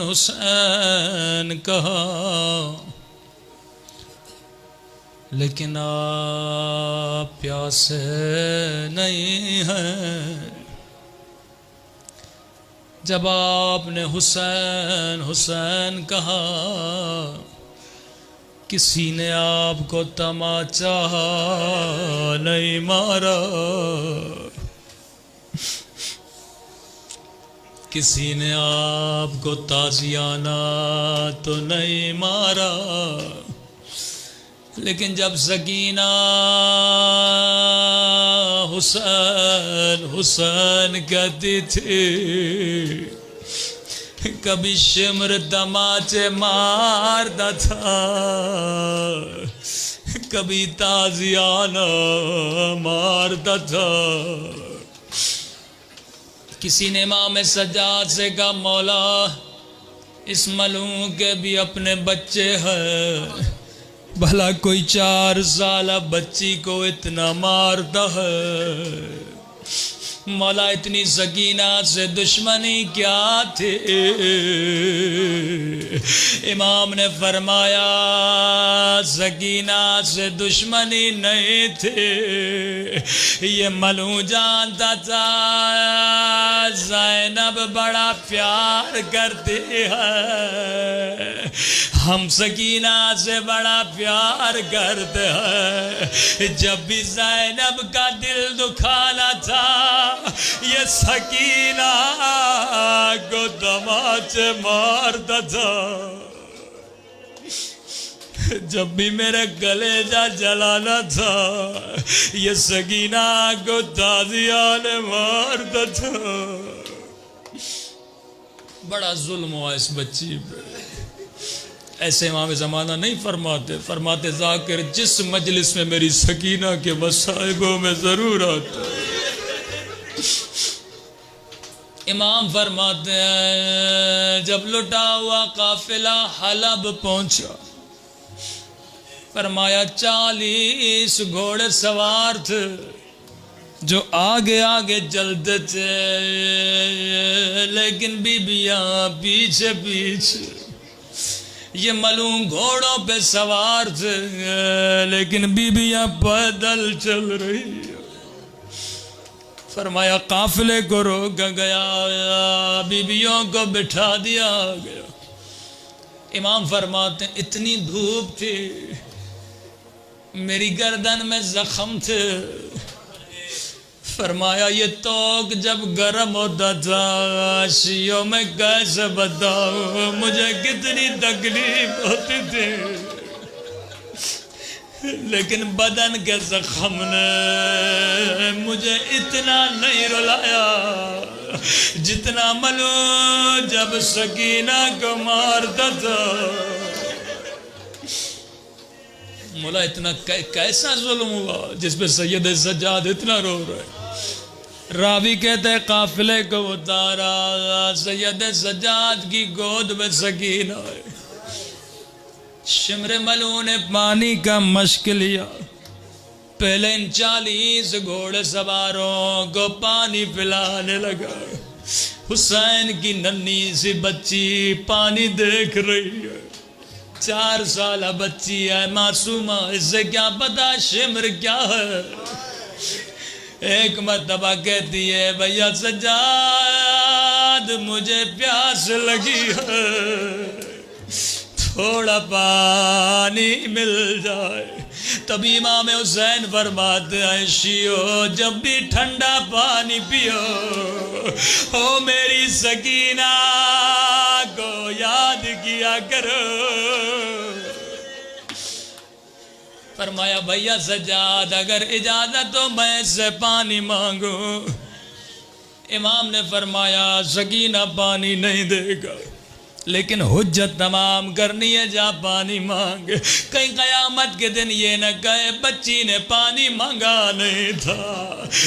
حسین کہا، لیکن آپ پیاسے نہیں ہیں. جب آپ نے حسین حسین کہا کسی نے آپ کو تماچا نہیں مارا، کسی نے آپ کو تازیانہ تو نہیں مارا. لیکن جب سکینہ حسین حسین کہتی تھی، کبھی شمر تماچے مارتا تھا، کبھی تازیانہ مارتا تھا. کسی نے امام سجاد سے کہا مولا اس ملعون کے بھی اپنے بچے ہیں، بھلا کوئی 4 سالہ بچی کو اتنا مارتا ہے. مولا اتنی سکینہ سے دشمنی کیا تھی؟ امام نے فرمایا سکینہ سے دشمنی نہیں تھی، یہ ملعون جانتا تھا زینب بڑا پیار کرتی ہے، ہم سکینہ سے بڑا پیار کرتے ہیں. جب بھی زینب کا دل دکھانا تھا یہ سکینہ کو تماچے مارتا تھا. جب بھی میرے گلے جا جلانا تھا یہ سکینہ کو تازیان مارتا تھا. بڑا ظلم ہوا اس بچی پہ. ایسے امام زمانہ نہیں فرماتے، فرماتے ذاکر جس مجلس میں میری سکینہ کے مصائبوں میں ضرور آتا. امام فرماتے ہیں جب لٹا ہوا قافلہ حلب پہنچا، فرمایا 40 گھوڑے سوار تھے جو آگے آگے چلتے تھے، لیکن بیبیاں پیچھے پیچھے. یہ ملعون گھوڑوں پہ سوار تھے لیکن بیبیاں پیدل چل رہی. فرمایا قافلے کو روکا گیا، بیبیوں کو بٹھا دیا گیا. امام فرماتے ہیں اتنی دھوپ تھی، میری گردن میں زخم تھے. فرمایا یہ توق جب گرم ہوتا تھا شیعوں میں کیسے بتاؤں مجھے کتنی تکلیف ہوتی تھی، لیکن بدن کے زخم نے مجھے اتنا نہیں رلایا جتنا ملعون جب سکینہ کو مارتا تھا. مولا اتنا کیسا ظلم ہوا جس پہ سید سجاد اتنا رو رہے. راوی کہتے ہیں قافلے کو اتارا، سید سجاد کی گود میں سکینہ ہے. شمر ملعون نے پانی کا مشک لیا، پہلے ان 40 گھوڑے سواروں کو پانی پلانے لگا. حسین کی ننھی سی بچی پانی دیکھ رہی ہے، 4 سالہ بچی ہے، معصومہ، اس سے کیا پتا شمر کیا ہے. ایک مرتبہ کہتی ہے بھیا سجاد مجھے پیاس لگی ہے، تھوڑا پانی مل جائے. تبھی امام حسین فرماتے ہیں شیعو جب بھی ٹھنڈا پانی پیو او میری سکینہ کو یاد کیا کرو. فرمایا بھیا سجاد اگر اجازت ہو میں اس سے پانی مانگوں. امام نے فرمایا سکینہ پانی نہیں دے گا، لیکن حجت تمام کرنی ہے، جا پانی مانگ. کہیں قیامت کے دن یہ نہ کہے بچی نے پانی مانگا نہیں تھا.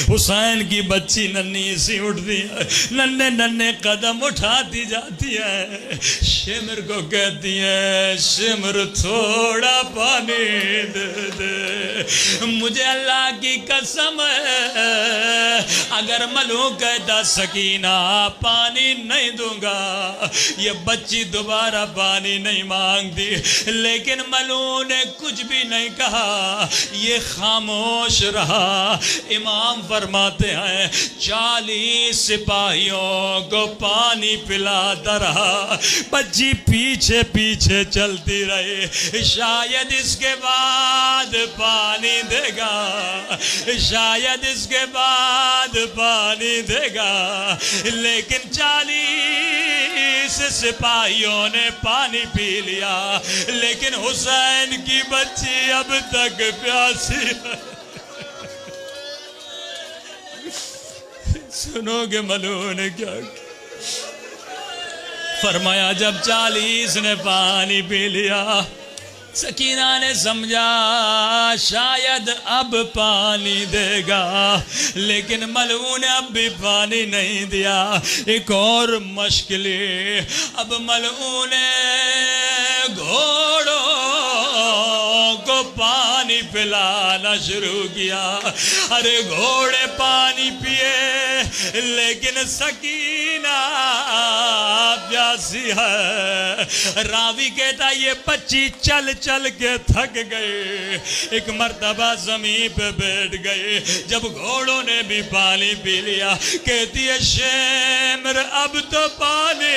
حسین کی بچی ننھی سی اٹھتی ہے، ننھے ننھے قدم اٹھاتی جاتی ہے، شمر کو کہتی ہے شمر تھوڑا پانی دے دے. مجھے اللہ کی قسم ہے اگر ملعون کہتا سکینہ پانی نہیں دوں گا یہ بچی دوبارہ پانی نہیں مانگتی. لیکن ملعون نے کچھ بھی نہیں کہا، یہ خاموش رہا. امام فرماتے ہیں 40 سپاہیوں کو پانی پلاتا رہا، بچی پیچھے پیچھے چلتی رہی. شاید اس کے بعد پانی دے گا، شاید اس کے بعد پانی دے گا. لیکن 40 سپاہیوں نے پانی پی لیا، لیکن حسین کی بچی اب تک پیاسی ہے. سنو گے ملعون نے کیا فرمایا جب 40 نے پانی پی لیا سکینہ نے سمجھا شاید اب پانی دے گا، لیکن ملعون نے اب بھی پانی نہیں دیا. ایک اور مشق لی. اب ملعون نے گھوڑوں کو پانی پلانا شروع کیا. ارے گھوڑے پانی پیے لیکن سکینہ پیاسی ہے. راوی کہتا یہ بچی چل چل کے تھک گئے، ایک مرتبہ زمین پہ بیٹھ گئے. جب گھوڑوں نے بھی پانی پی لیا کہتی ہے شمر اب تو پانی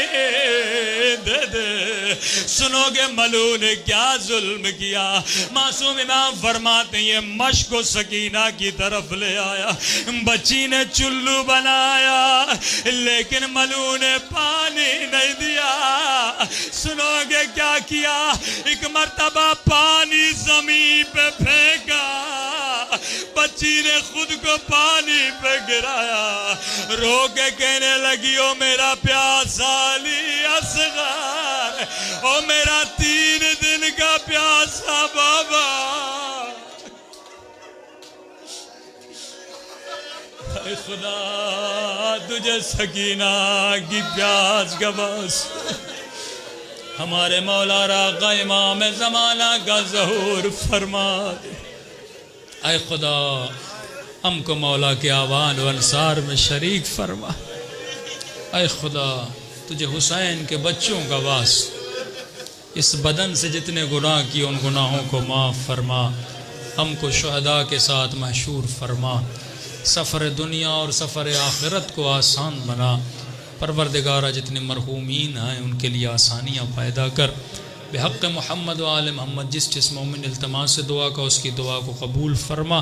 دے دے. سنو گے ملعون نے کیا ظلم کیا. معصوم امام فرماتے ہیں یہ مشق و سکینہ کی طرف لے آیا. بچی نے چلو بنایا لیکن ملعون نے پانی نہیں دیا. سنو گے کیا کیا؟ ایک مرتبہ پانی زمین پہ پھینکا، بچی نے خود کو پانی پہ گرایا، رو کے کہنے لگی او میرا پیاسا علی اصغر، او میرا 3 دن کا پیاسا بابا۔ اے خدا تجھے سکینہ کی پیاس کا باعث ہمارے مولا راقہ امام زمانہ کا ظہور فرما دے۔ اے خدا ہم کو مولا کے آوان و انصار میں شریک فرما۔ اے خدا تجھے حسین کے بچوں کا واسطہ اس بدن سے جتنے گناہ کی ان گناہوں کو معاف فرما، ہم کو شہداء کے ساتھ محشور فرما، سفر دنیا اور سفر آخرت کو آسان بنا۔ پروردگارہ جتنے مرحومین ہیں ان کے لیے آسانیاں پیدا کر، بحق محمد و آل محمد جس مومن التماس سے دعا کا اس کی دعا کو قبول فرما۔